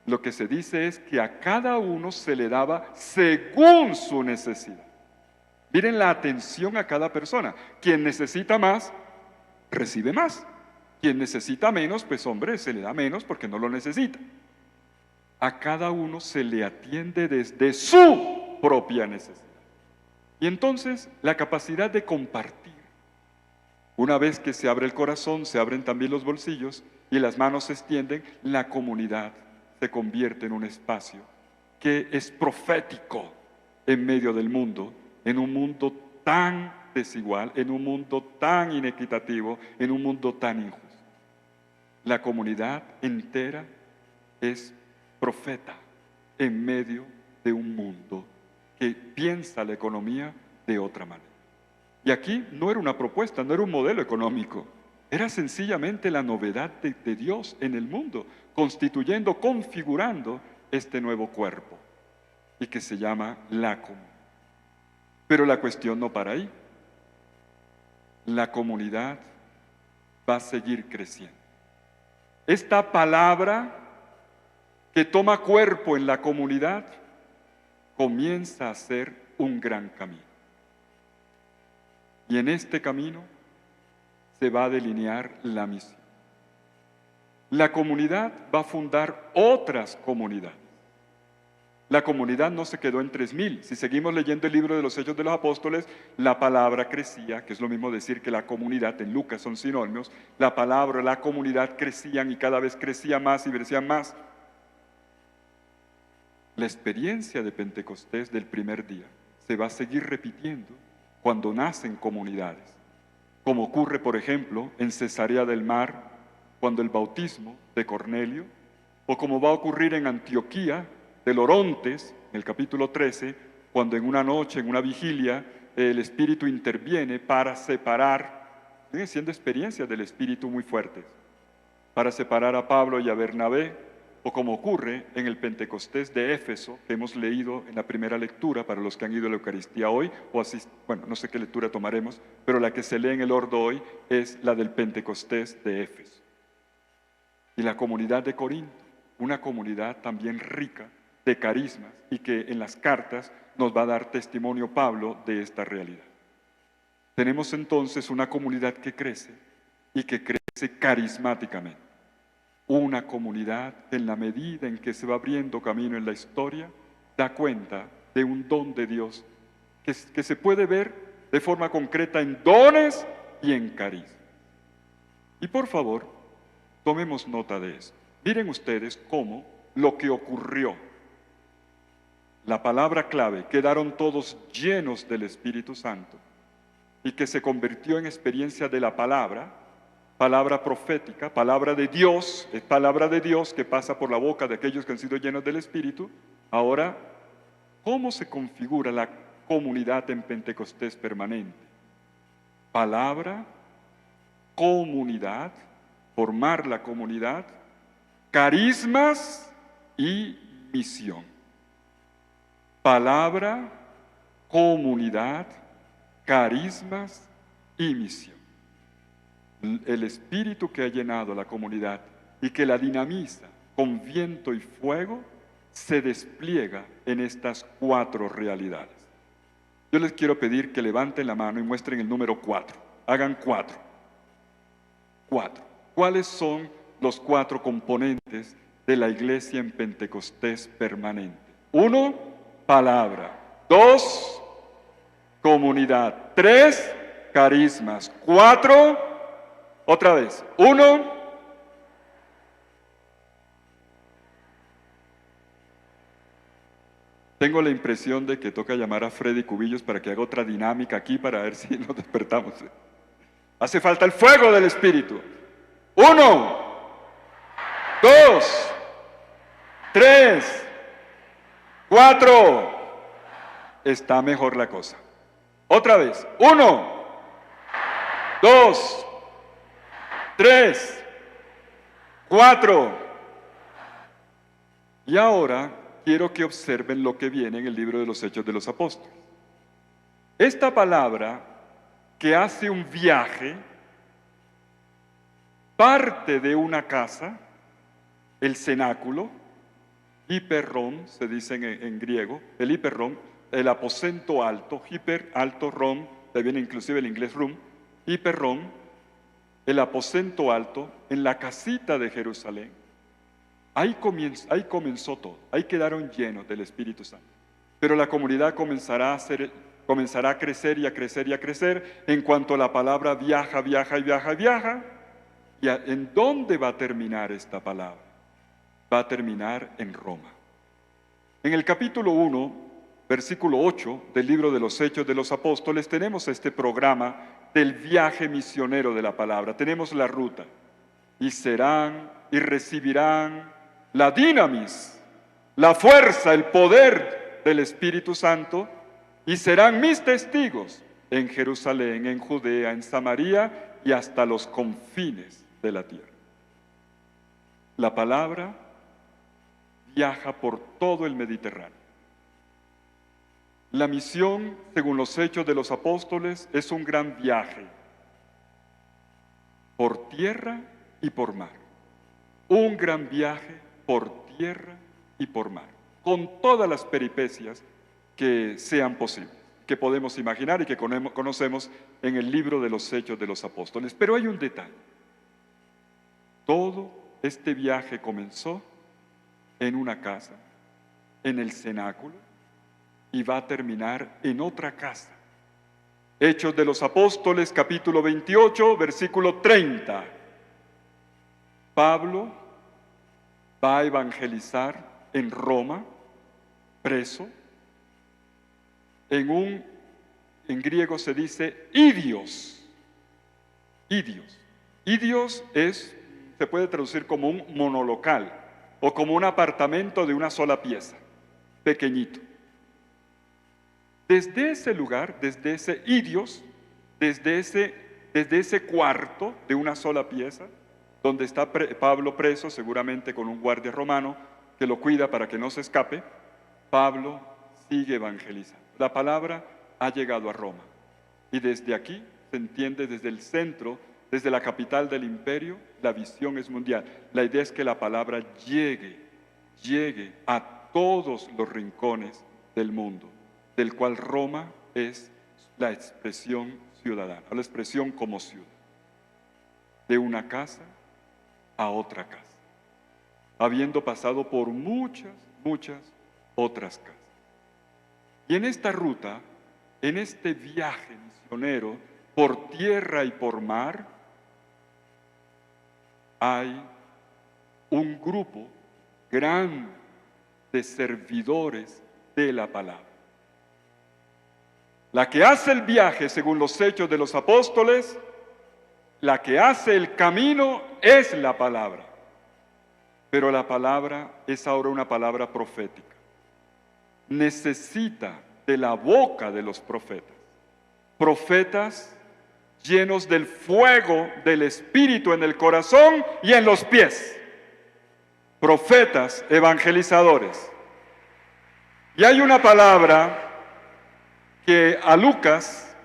Lo que se dice es que a cada uno se le daba según su necesidad. Miren la atención a cada persona. Quien necesita más, recibe más. Quien necesita menos, pues hombre, se le da menos porque no lo necesita. A cada uno se le atiende desde su propia necesidad. Y entonces la capacidad de compartir. Una vez que se abre el corazón, se abren también los bolsillos y las manos se extienden, la comunidad se convierte en un espacio que es profético en medio del mundo, en un mundo tan desigual, en un mundo tan inequitativo, en un mundo tan injusto. La comunidad entera es profeta en medio de un mundo que piensa la economía de otra manera. Y aquí no era una propuesta, no era un modelo económico, era sencillamente la novedad de Dios en el mundo, constituyendo, configurando este nuevo cuerpo, y que se llama la comunidad. Pero la cuestión no para ahí. La comunidad va a seguir creciendo. Esta palabra que toma cuerpo en la comunidad comienza a ser un gran camino. Y en este camino se va a delinear la misión. La comunidad va a fundar otras comunidades. La comunidad no se quedó en 3,000. Si seguimos leyendo el libro de los Hechos de los Apóstoles, la palabra crecía, que es lo mismo decir que la comunidad, en Lucas son sinónimos, la palabra, la comunidad crecían y cada vez crecía más y crecían más. La experiencia de Pentecostés del primer día se va a seguir repitiendo cuando nacen comunidades, como ocurre, por ejemplo, en Cesarea del Mar, cuando el bautismo de Cornelio, o como va a ocurrir en Antioquía de Lorontes, en el capítulo 13, cuando en una noche, en una vigilia, el Espíritu interviene para separar, siguen siendo experiencias del Espíritu muy fuertes, para separar a Pablo y a Bernabé, o como ocurre en el Pentecostés de Éfeso, que hemos leído en la primera lectura para los que han ido a la Eucaristía hoy, o así, bueno, no sé qué lectura tomaremos, pero la que se lee en el ordo hoy es la del Pentecostés de Éfeso. Y la comunidad de Corinto, una comunidad también rica de carismas y que en las cartas nos va a dar testimonio Pablo de esta realidad. Tenemos entonces una comunidad que crece y que crece carismáticamente. Una comunidad en la medida en que se va abriendo camino en la historia, da cuenta de un don de Dios que se puede ver de forma concreta en dones y en carisma. Y por favor, tomemos nota de eso. Miren ustedes cómo lo que ocurrió, la palabra clave, quedaron todos llenos del Espíritu Santo y que se convirtió en experiencia de la palabra, palabra profética, palabra de Dios, es palabra de Dios que pasa por la boca de aquellos que han sido llenos del Espíritu. Ahora, ¿cómo se configura la comunidad en Pentecostés permanente? Palabra, comunidad, formar la comunidad, carismas y misión. Palabra, comunidad, carismas y misión. El espíritu que ha llenado la comunidad y que la dinamiza con viento y fuego se despliega en estas 4 realidades. Yo les quiero pedir que levanten la mano y muestren el número 4. Hagan 4. 4. ¿Cuáles son los 4 componentes de la iglesia en Pentecostés permanente? 1, palabra. 2, comunidad. 3, carismas. 4, otra vez. 1, tengo la impresión de que toca llamar a Freddy Cubillos para que haga otra dinámica aquí para ver si nos despertamos. Hace falta el fuego del Espíritu. 1, 2, 3, 4. Está mejor la cosa. Otra vez. 1, 2, 3, 4. Y ahora quiero que observen lo que viene en el libro de los Hechos de los Apóstoles. Esta palabra que hace un viaje parte de una casa, el cenáculo, hiperrom, se dice en griego, el hiperrom, el aposento alto, hiper, alto, rom, de ahí viene inclusive el inglés room, hiperrom, el aposento alto, en la casita de Jerusalén. Ahí comenzó todo, ahí quedaron llenos del Espíritu Santo. Pero la comunidad comenzará a crecer y a crecer y a crecer en cuanto la palabra viaja, viaja y viaja y viaja. ¿Y en dónde va a terminar esta palabra? Va a terminar en Roma. En el capítulo 1, versículo 8 del libro de los Hechos de los Apóstoles tenemos este programa del viaje misionero de la palabra. Tenemos la ruta. Y serán y recibirán la dinamis, la fuerza, el poder del Espíritu Santo, y serán mis testigos en Jerusalén, en Judea, en Samaria y hasta los confines de la tierra. La palabra viaja por todo el Mediterráneo. La misión, según los Hechos de los Apóstoles, es un gran viaje por tierra y por mar. Un gran viaje por tierra y por mar, con todas las peripecias que sean posibles, que podemos imaginar y que conocemos en el libro de los Hechos de los Apóstoles. Pero hay un detalle. Todo este viaje comenzó en una casa, en el cenáculo, y va a terminar en otra casa. Hechos de los Apóstoles, capítulo 28, versículo 30. Pablo va a evangelizar en Roma, preso. En griego se dice idios. Idios. Idios se puede traducir como un monolocal o como un apartamento de una sola pieza, pequeñito. Desde ese lugar, desde ese idios, desde ese cuarto de una sola pieza, donde está Pablo preso, seguramente con un guardia romano que lo cuida para que no se escape, Pablo sigue evangelizando. La palabra ha llegado a Roma y desde aquí se entiende, desde el centro, desde la capital del imperio, la visión es mundial. La idea es que la palabra llegue a todos los rincones del mundo, del cual Roma es la expresión ciudadana, la expresión como ciudad, de una casa a otra casa, habiendo pasado por muchas otras casas. Y en esta ruta, en este viaje misionero por tierra y por mar, hay un grupo grande de servidores de la palabra. La que hace el viaje, según los Hechos de los Apóstoles, la que hace el camino es la palabra. Pero la palabra es ahora una palabra profética. Necesita de la boca de los profetas. Profetas llenos del fuego del Espíritu en el corazón y en los pies. Profetas evangelizadores. Y hay una palabra que a Lucas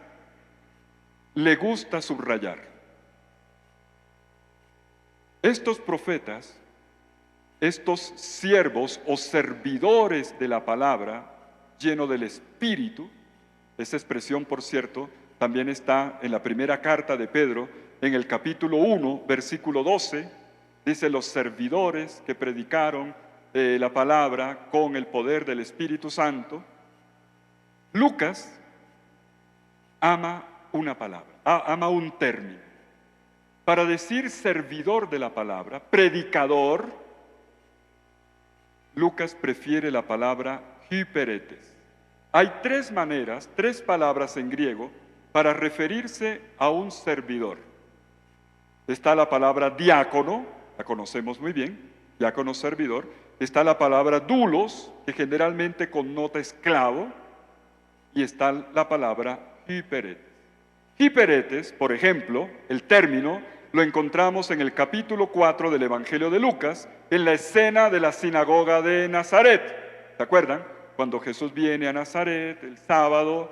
le gusta subrayar. Estos profetas, estos siervos o servidores de la palabra, lleno del Espíritu, esa expresión, por cierto, también está en la primera carta de Pedro, en el capítulo 1, versículo 12, dice: los servidores que predicaron la palabra con el poder del Espíritu Santo. Lucas ama una palabra, ama un término. Para decir servidor de la palabra, predicador, Lucas prefiere la palabra hyperetes. Hay tres maneras, tres palabras en griego para referirse a un servidor. Está la palabra diácono, la conocemos muy bien, diácono servidor. Está la palabra doulos, que generalmente connota esclavo. Y está la palabra hyperetes. Hyperetes, por ejemplo, el término lo encontramos en el capítulo 4 del Evangelio de Lucas, en la escena de la sinagoga de Nazaret. ¿Se acuerdan? Cuando Jesús viene a Nazaret el sábado,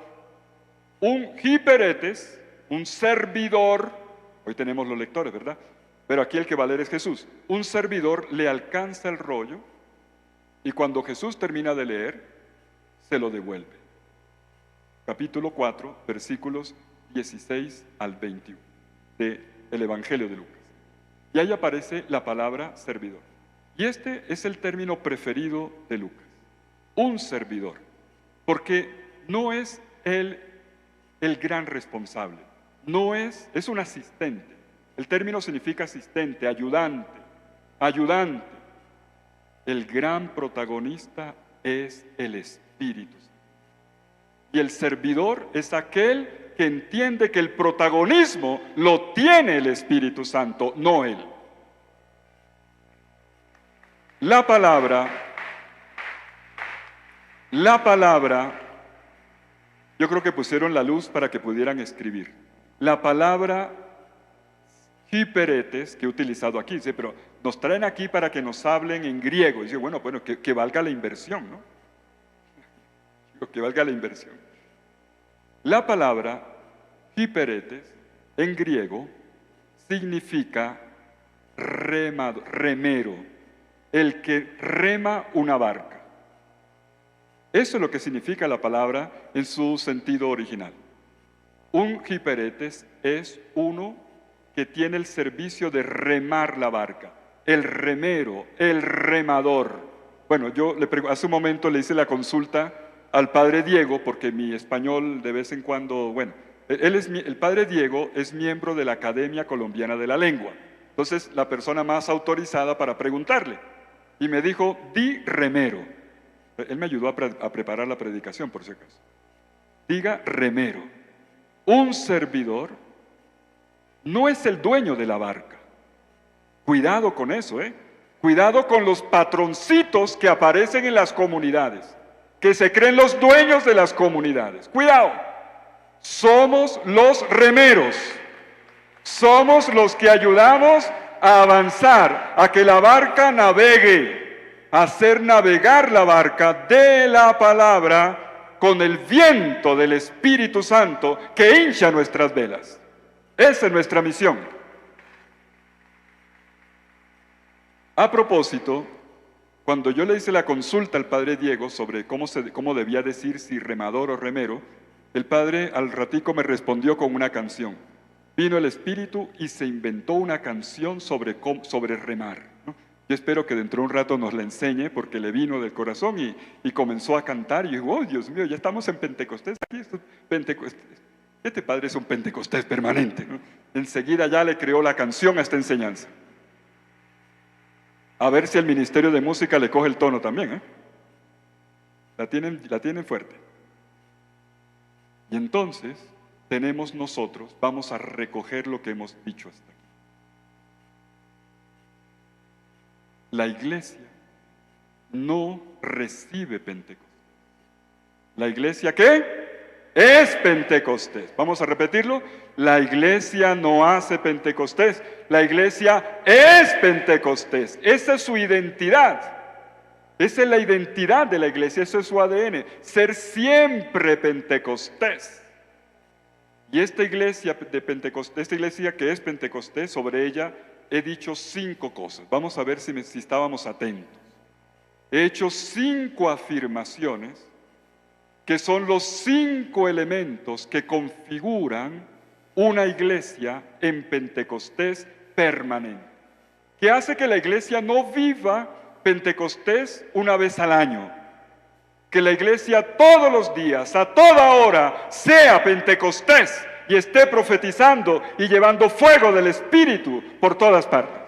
un hyperetes, un servidor, hoy tenemos los lectores, ¿verdad? Pero aquí el que va a leer es Jesús. Un servidor le alcanza el rollo y cuando Jesús termina de leer, se lo devuelve. Capítulo 4, versículos 16 al 21 del Evangelio de Lucas. Y ahí aparece la palabra servidor. Y este es el término preferido de Lucas. Un servidor. Porque no es el gran responsable. No es un asistente. El término significa asistente, ayudante. Ayudante. El gran protagonista es el Espíritu Santo. Y el servidor es aquel que entiende que el protagonismo lo tiene el Espíritu Santo, no él. La palabra, yo creo que pusieron la luz para que pudieran escribir. La palabra hyperetes que he utilizado aquí, dice, pero nos traen aquí para que nos hablen en griego. Y dice, bueno, que valga la inversión, ¿no? Que valga la inversión. La palabra hyperetes en griego significa remero, el que rema una barca. Eso es lo que significa la palabra en su sentido original. Un hyperetes es uno que tiene el servicio de remar la barca, el remero, el remador. Bueno, yo hace un momento le hice la consulta al padre Diego, porque mi español de vez en cuando, bueno, el padre Diego es miembro de la Academia Colombiana de la Lengua. Entonces, la persona más autorizada para preguntarle. Y me dijo, di remero. Él me ayudó a preparar la predicación, por si acaso. Diga remero. Un servidor no es el dueño de la barca. Cuidado con eso, ¿eh? Cuidado con los patroncitos que aparecen en las comunidades, que se creen los dueños de las comunidades. Cuidado, somos los remeros, somos los que ayudamos a avanzar, a que la barca navegue, a hacer navegar la barca de la palabra con el viento del Espíritu Santo que hincha nuestras velas. Esa es nuestra misión. A propósito, cuando yo le hice la consulta al padre Diego sobre cómo debía decir si remador o remero, el padre al ratico me respondió con una canción. Vino el Espíritu y se inventó una canción sobre remar, ¿no? Yo espero que dentro de un rato nos la enseñe porque le vino del corazón y comenzó a cantar. Y yo digo, oh Dios mío, ya estamos en Pentecostés aquí. Este padre es un Pentecostés permanente, ¿no? Enseguida ya le creó la canción a esta enseñanza. A ver si el Ministerio de Música le coge el tono también, ¿eh? la tienen fuerte. Y entonces tenemos nosotros, vamos a recoger lo que hemos dicho hasta aquí. La iglesia no recibe Pentecostés. ¿La iglesia qué? Es Pentecostés. Vamos a repetirlo. La iglesia no hace Pentecostés. La iglesia es Pentecostés. Esa es su identidad. Esa es la identidad de la iglesia. Eso es su ADN. Ser siempre Pentecostés. Y esta iglesia de Pentecostés, esta iglesia que es Pentecostés, sobre ella he dicho 5 cosas. Vamos a ver si estábamos atentos. He hecho 5 afirmaciones que son los 5 elementos que configuran una iglesia en Pentecostés permanente, que hace que la iglesia no viva Pentecostés una vez al año, que la iglesia todos los días, a toda hora, sea Pentecostés y esté profetizando y llevando fuego del Espíritu por todas partes.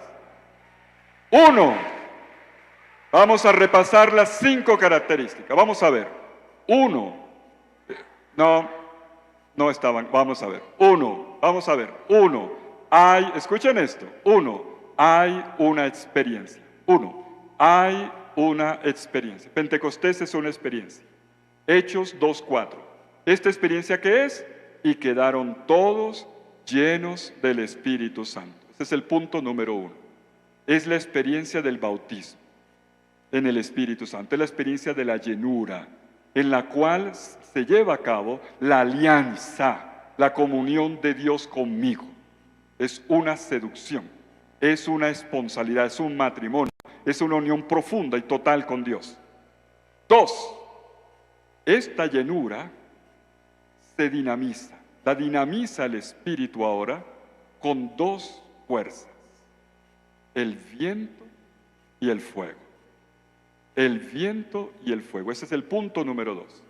1. Vamos a repasar las 5 características. Vamos a ver. 1. No estaban. Vamos a ver. 1. Vamos a ver. 1. Escuchen esto. 1. Hay una experiencia. 1. Hay una experiencia. Pentecostés es una experiencia. Hechos 2:4. ¿Esta experiencia qué es? Y quedaron todos llenos del Espíritu Santo. Ese es el punto número 1. Es la experiencia del bautismo en el Espíritu Santo. Es la experiencia de la llenura, en la cual se lleva a cabo la alianza, la comunión de Dios conmigo. Es una seducción, es una esponsalidad, es un matrimonio, es una unión profunda y total con Dios. 2. Esta llenura se dinamiza. La dinamiza el Espíritu ahora con 2 fuerzas: el viento y el fuego. El viento y el fuego. Ese es el punto número 2.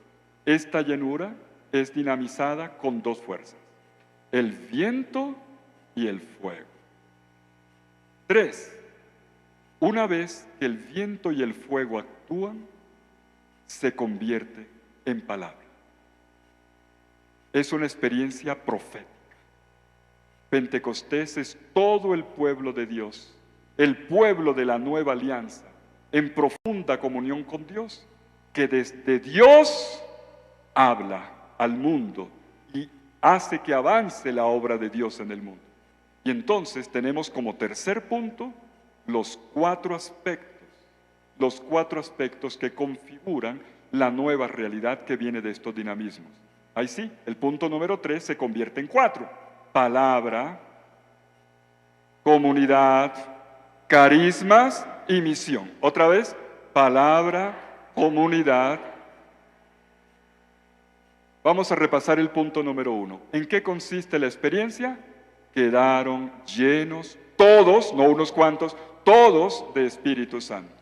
Esta llenura es dinamizada con 2 fuerzas: el viento y el fuego. 3. Una vez que el viento y el fuego actúan, se convierte en palabra. Es una experiencia profética. Pentecostés es todo el pueblo de Dios, el pueblo de la nueva alianza, en profunda comunión con Dios, que desde Dios habla al mundo y hace que avance la obra de Dios en el mundo. Y entonces tenemos como tercer punto los 4 aspectos que configuran la nueva realidad que viene de estos dinamismos. Ahí sí, el punto número 3 se convierte en 4. Palabra, comunidad, carismas y misión. Otra vez, palabra, comunidad. Vamos a repasar el punto número 1. ¿En qué consiste la experiencia? Quedaron llenos todos, no unos cuantos, todos de Espíritu Santo.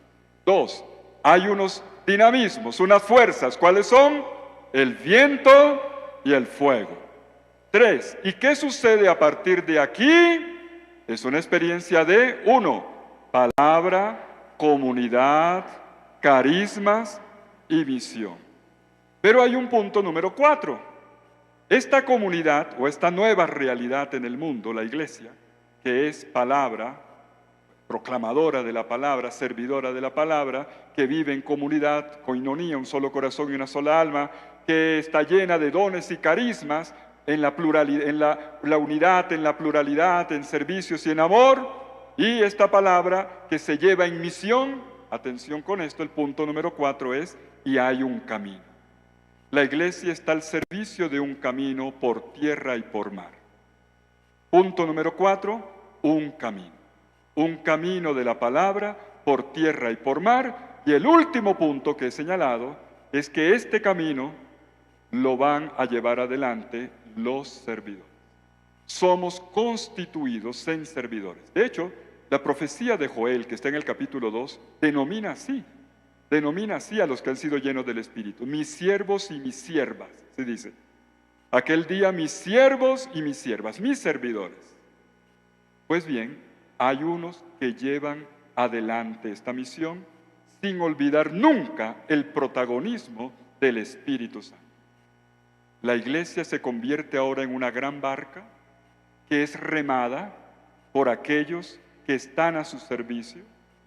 2. Hay unos dinamismos, unas fuerzas. ¿Cuáles son? El viento y el fuego. 3. ¿Y qué sucede a partir de aquí? Es una experiencia de 1. Palabra, comunidad, carismas y visión. Pero hay un punto número 4. Esta comunidad o esta nueva realidad en el mundo, la iglesia, que es palabra, proclamadora de la palabra, servidora de la palabra, que vive en comunidad, koinonía, un solo corazón y una sola alma, que está llena de dones y carismas, en la pluralidad, en la unidad, en la pluralidad, en servicios y en amor, y esta palabra que se lleva en misión. Atención con esto, el punto número 4 es: y hay un camino. La iglesia está al servicio de un camino por tierra y por mar. Punto número 4, un camino. Un camino de la palabra por tierra y por mar. Y el último punto que he señalado es que este camino lo van a llevar adelante los servidores. Somos constituidos en servidores. De hecho, la profecía de Joel, que está en el capítulo 2, denomina así a los que han sido llenos del Espíritu: mis siervos y mis siervas, se dice. Aquel día, mis siervos y mis siervas, mis servidores. Pues bien, hay unos que llevan adelante esta misión sin olvidar nunca el protagonismo del Espíritu Santo. La iglesia se convierte ahora en una gran barca que es remada por aquellos que están a su servicio,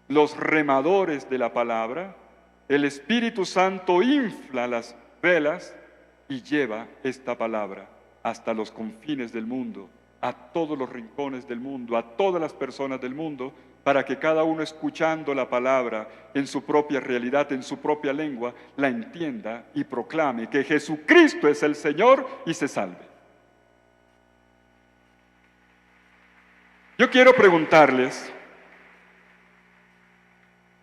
los remadores de la palabra. El Espíritu Santo infla las velas y lleva esta palabra hasta los confines del mundo, a todos los rincones del mundo, a todas las personas del mundo, para que cada uno, escuchando la palabra en su propia realidad, en su propia lengua, la entienda y proclame que Jesucristo es el Señor y se salve. Yo quiero preguntarles,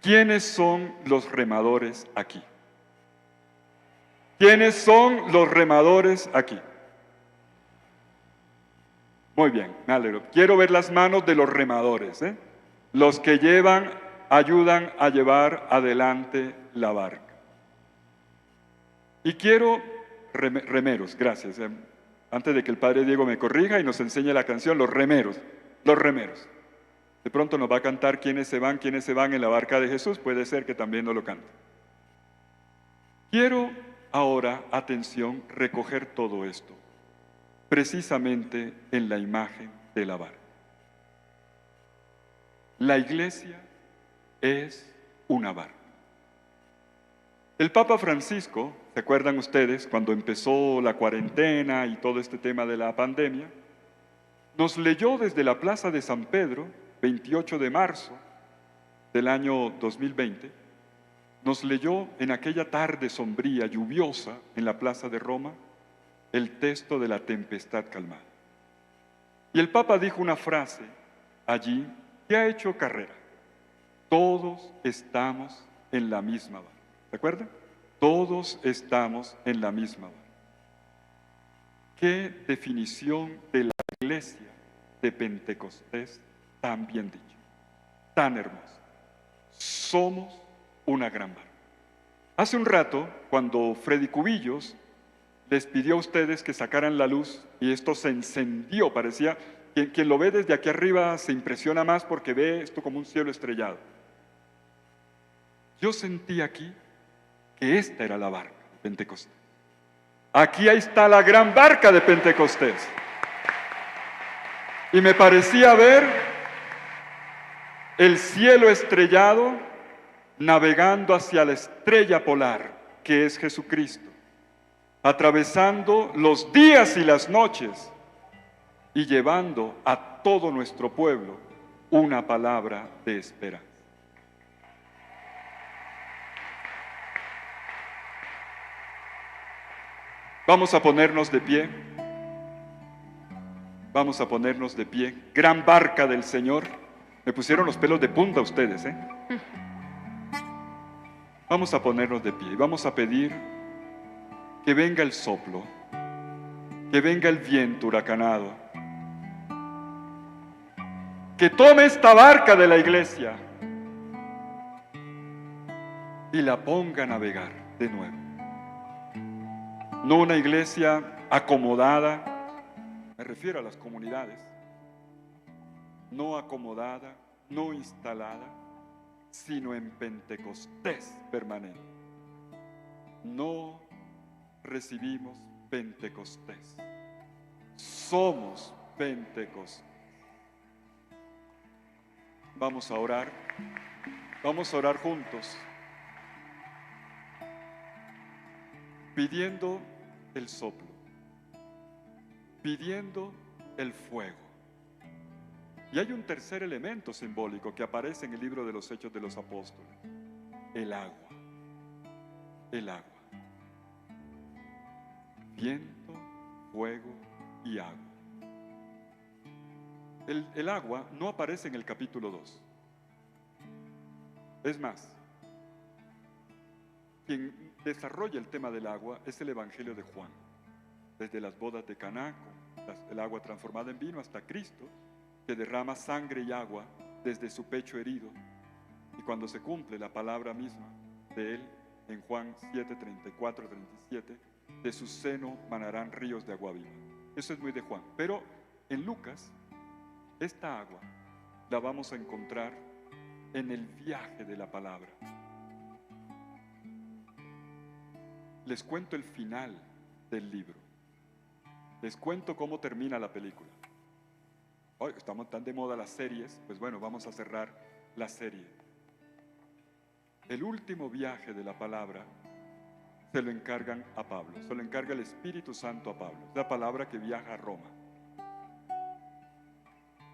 ¿quiénes son los remadores aquí? ¿Quiénes son los remadores aquí? Muy bien, me alegro. Quiero ver las manos de los remadores, los que ayudan a llevar adelante la barca. Y quiero, remeros, gracias. Antes de que el Padre Diego me corrija y nos enseñe la canción, los remeros. De pronto nos va a cantar quiénes se van en la barca de Jesús, puede ser que también nos lo cante. Quiero ahora, atención, recoger todo esto, precisamente en la imagen de la barca. La iglesia es una barca. El Papa Francisco, ¿se acuerdan ustedes cuando empezó la cuarentena y todo este tema de la pandemia? Nos leyó desde la Plaza de San Pedro, 28 de marzo del año 2020, nos leyó en aquella tarde sombría, lluviosa, en la Plaza de Roma, el texto de la tempestad calmada. Y el Papa dijo una frase allí que ha hecho carrera. Todos estamos en la misma barca. ¿Se acuerdan? Todos estamos en la misma barca. Qué definición de la iglesia de Pentecostés tan bien dicho, tan hermosa. Somos una gran barca. Hace un rato, cuando Freddy Cubillos les pidió a ustedes que sacaran la luz y esto se encendió, parecía, quien lo ve desde aquí arriba se impresiona más porque ve esto como un cielo estrellado. Yo sentí aquí que esta era la barca de Pentecostés. Aquí ahí está la gran barca de Pentecostés. Y me parecía ver el cielo estrellado navegando hacia la estrella polar, que es Jesucristo, atravesando los días y las noches y llevando a todo nuestro pueblo una palabra de esperanza. Vamos a ponernos de pie. Vamos a ponernos de pie. Gran barca del Señor. Me pusieron los pelos de punta ustedes, Vamos a ponernos de pie y vamos a pedir que venga el soplo, que venga el viento huracanado, que tome esta barca de la iglesia y la ponga a navegar de nuevo. No una iglesia acomodada, me refiero a las comunidades, no acomodada, no instalada, sino en Pentecostés permanente. No recibimos Pentecostés, somos Pentecostés. Vamos a orar juntos, pidiendo el soplo, pidiendo el fuego. Y hay un tercer elemento simbólico que aparece en el libro de los Hechos de los Apóstoles: el agua. El agua. Viento, fuego y agua. El agua no aparece en el capítulo 2. Es más, quien desarrolla el tema del agua es el Evangelio de Juan. Desde las bodas de Caná, el agua transformada en vino, hasta Cristo, que derrama sangre y agua desde su pecho herido, y cuando se cumple la palabra misma de él en Juan 7, 34, 37, de su seno manarán ríos de agua viva. Eso es muy de Juan. Pero en Lucas, esta agua la vamos a encontrar en el viaje de la palabra, les cuento el final del libro. Les cuento cómo termina la película. Hoy estamos tan de moda las series, pues bueno, vamos a cerrar la serie. El último viaje de la palabra se lo encargan a Pablo, se lo encarga el Espíritu Santo a Pablo. La palabra que viaja a Roma.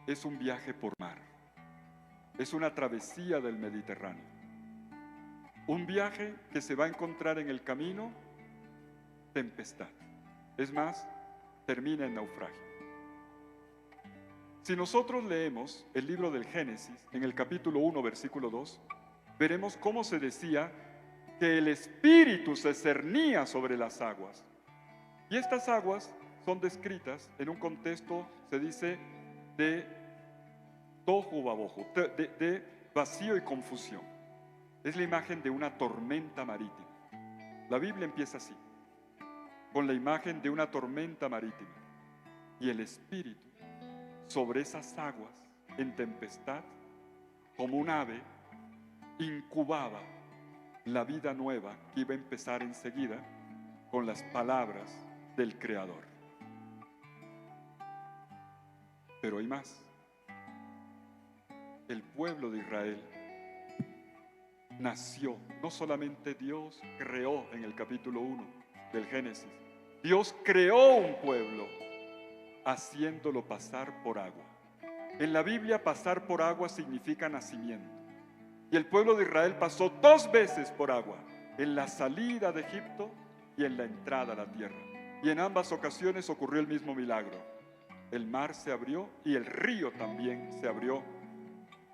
Es un viaje por mar. Es una travesía del Mediterráneo. Un viaje que se va a encontrar en el camino tempestad. Es más, termina en naufragio. Si nosotros leemos el libro del Génesis, en el capítulo 1, versículo 2, veremos cómo se decía que el Espíritu se cernía sobre las aguas. Y estas aguas son descritas en un contexto, se dice, de tohu vabohu, de vacío y confusión. Es la imagen de una tormenta marítima. La Biblia empieza así, con la imagen de una tormenta marítima. Y el Espíritu sobre esas aguas en tempestad, como un ave, incubaba la vida nueva que iba a empezar enseguida con las palabras del Creador. Pero hay más. El pueblo de Israel nació, no solamente Dios creó en el capítulo 1 del Génesis, Dios creó un pueblo haciéndolo pasar por agua. En la Biblia pasar por agua significa nacimiento. Y el pueblo de Israel pasó 2 veces por agua, en la salida de Egipto y en la entrada a la tierra. Y en ambas ocasiones ocurrió el mismo milagro. El mar se abrió y el río también se abrió,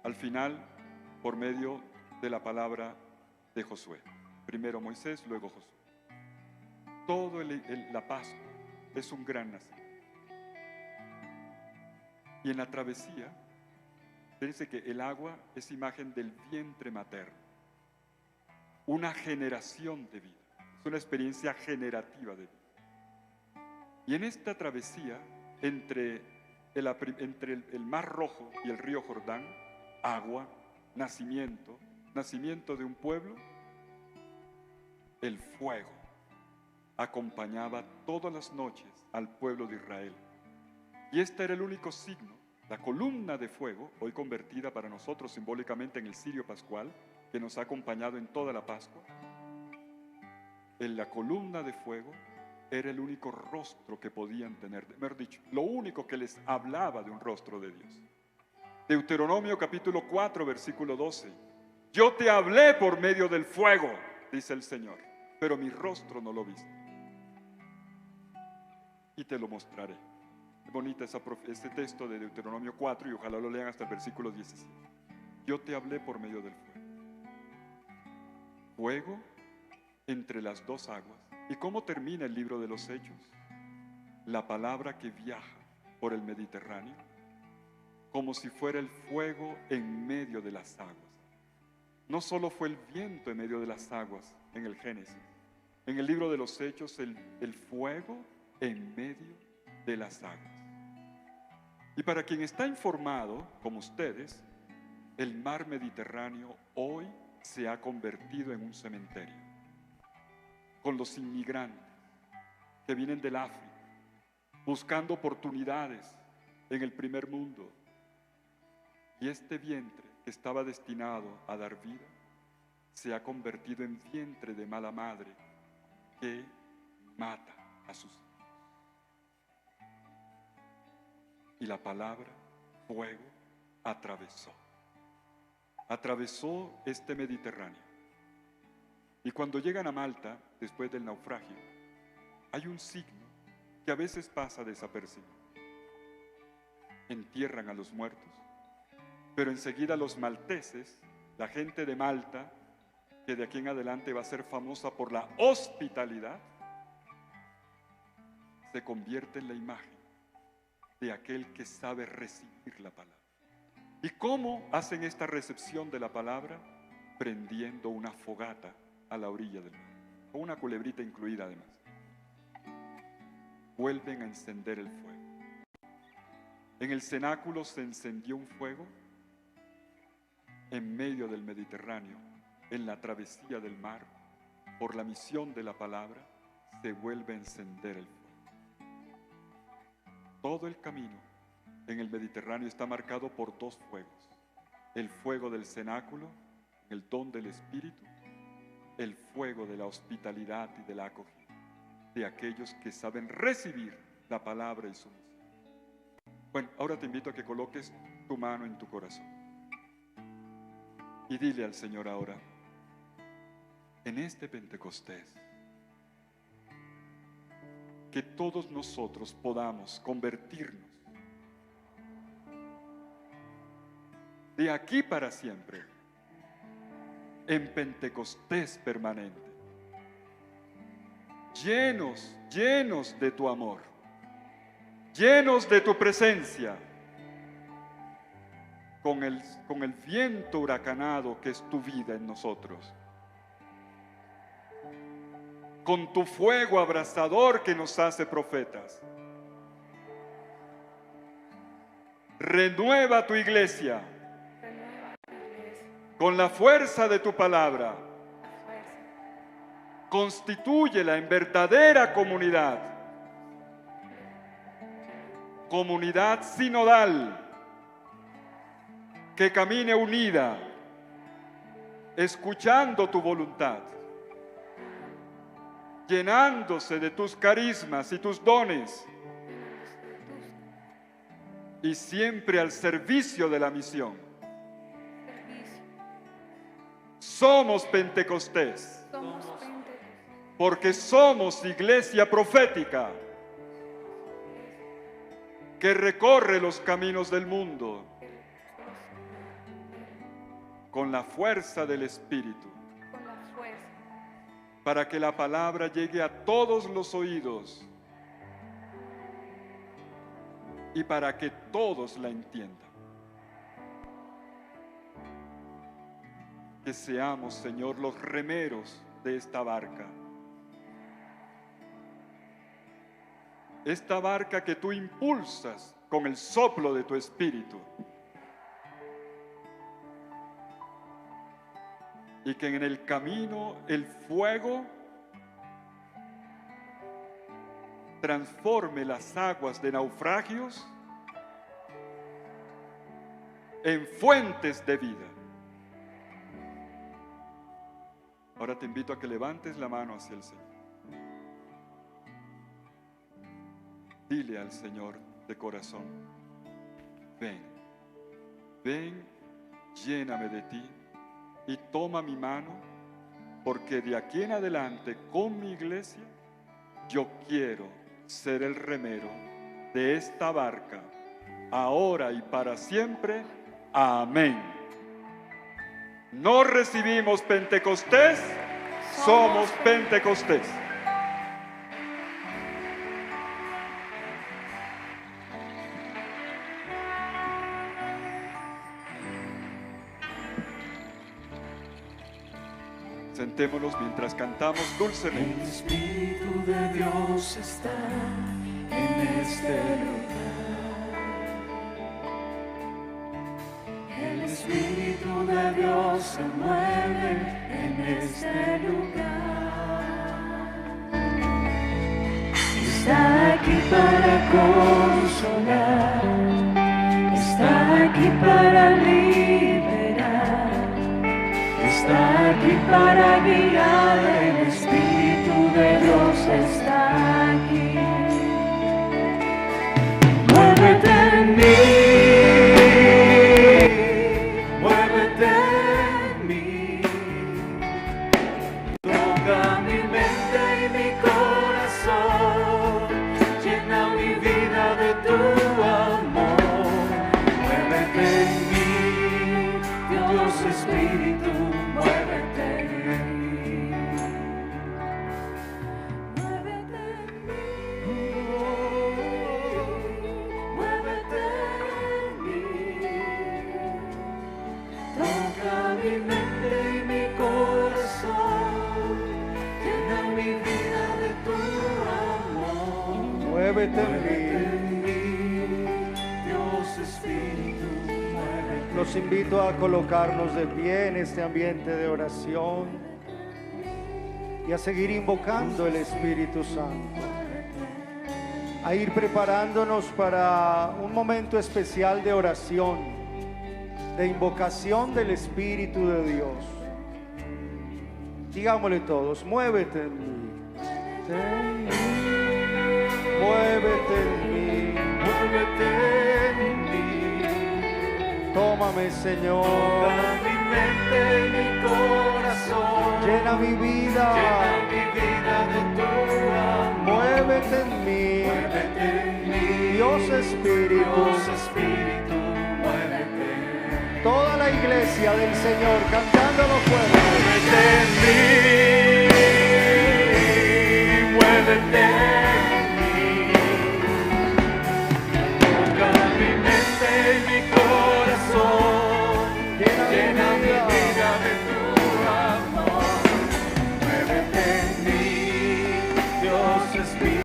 al final por medio de la palabra de Josué. Primero Moisés, luego Josué. Todo la Pascua es un gran nacimiento. Y en la travesía, dice que el agua es imagen del vientre materno, una generación de vida, es una experiencia generativa de vida. Y en esta travesía, entre el Mar Rojo y el río Jordán, agua, nacimiento de un pueblo, el fuego acompañaba todas las noches al pueblo de Israel. Y este era el único signo, la columna de fuego, hoy convertida para nosotros simbólicamente en el cirio pascual, que nos ha acompañado en toda la Pascua. En la columna de fuego era el único rostro que podían tener, mejor dicho, lo único que les hablaba de un rostro de Dios. Deuteronomio capítulo 4, versículo 12. Yo te hablé por medio del fuego, dice el Señor, pero mi rostro no lo viste. Y te lo mostraré. Bonita ese texto de Deuteronomio 4 y ojalá lo lean hasta el versículo 17. Yo te hablé por medio del fuego. Fuego entre las 2 aguas. ¿Y cómo termina el libro de los Hechos? La palabra que viaja por el Mediterráneo, como si fuera el fuego en medio de las aguas. No solo fue el viento en medio de las aguas en el Génesis. En el libro de los Hechos, el fuego en medio de las aguas. Y para quien está informado, como ustedes, el mar Mediterráneo hoy se ha convertido en un cementerio, con los inmigrantes que vienen del África, buscando oportunidades en el primer mundo. Y este vientre que estaba destinado a dar vida, se ha convertido en vientre de mala madre que mata a sus hijos. Y la palabra fuego atravesó este Mediterráneo. Y cuando llegan a Malta, después del naufragio, hay un signo que a veces pasa desapercibido. Entierran a los muertos, pero enseguida los malteses, la gente de Malta, que de aquí en adelante va a ser famosa por la hospitalidad, se convierte en la imagen de aquel que sabe recibir la palabra. ¿Y cómo hacen esta recepción de la palabra? Prendiendo una fogata a la orilla del mar, con una culebrita incluida además. Vuelven a encender el fuego. En el cenáculo se encendió un fuego en medio del Mediterráneo, en la travesía del mar, por la misión de la palabra, se vuelve a encender el fuego. Todo el camino en el Mediterráneo está marcado por dos fuegos: el fuego del cenáculo, el don del Espíritu, el fuego de la hospitalidad y de la acogida de aquellos que saben recibir la palabra y su misión. Bueno, ahora te invito a que coloques tu mano en tu corazón y dile al Señor ahora: en este Pentecostés, que todos nosotros podamos convertirnos de aquí para siempre en Pentecostés permanente, llenos de tu amor, llenos de tu presencia, con el viento huracanado que es tu vida en nosotros, con tu fuego abrasador que nos hace profetas. Renueva tu iglesia con la fuerza de tu palabra. Constitúyela en verdadera comunidad, comunidad sinodal, que camine unida, escuchando tu voluntad, llenándose de tus carismas y tus dones, y siempre al servicio de la misión. Somos Pentecostés, porque somos iglesia profética que recorre los caminos del mundo con la fuerza del Espíritu, para que la palabra llegue a todos los oídos y para que todos la entiendan. Que seamos, Señor, los remeros de esta barca. Esta barca que tú impulsas con el soplo de tu Espíritu. Y que en el camino el fuego transforme las aguas de naufragios en fuentes de vida. Ahora te invito a que levantes la mano hacia el Señor. Dile al Señor de corazón: ven, ven, lléname de ti y toma mi mano, porque de aquí en adelante con mi iglesia yo quiero ser el remero de esta barca, ahora y para siempre. Amén. No recibimos Pentecostés, somos Pentecostés. Sentémonos mientras cantamos dulcemente. El Espíritu de Dios está en este lugar. El Espíritu de Dios se mueve en este lugar. Está aquí para consolar, está aquí para liberar, está aquí para guiar. El Espíritu de Dios está aquí. Muévete en mí, muévete en mí. Toca mi mente y mi corazón, llena mi vida de tu amor. Muévete en mí, Dios Espíritu. Muévete en mí. Dios Espíritu, muévete. Los invito a colocarnos de pie en este ambiente de oración. y a seguir invocando el Espíritu Santo, a ir preparándonos para un momento especial de oración, de invocación del Espíritu de Dios. Digámosle todos: muévete en mí, muévete en mí, muévete en mí. Tómame, Señor, Toca mi mente y mi corazón. llena mi vida, Llena mi vida de tu amor. muévete en mí, Muévete en mí. Dios Espíritu. Dios Espíritu, muévete. Toda la iglesia del Señor cantándolo fuerte. Muévete en mí. Muévete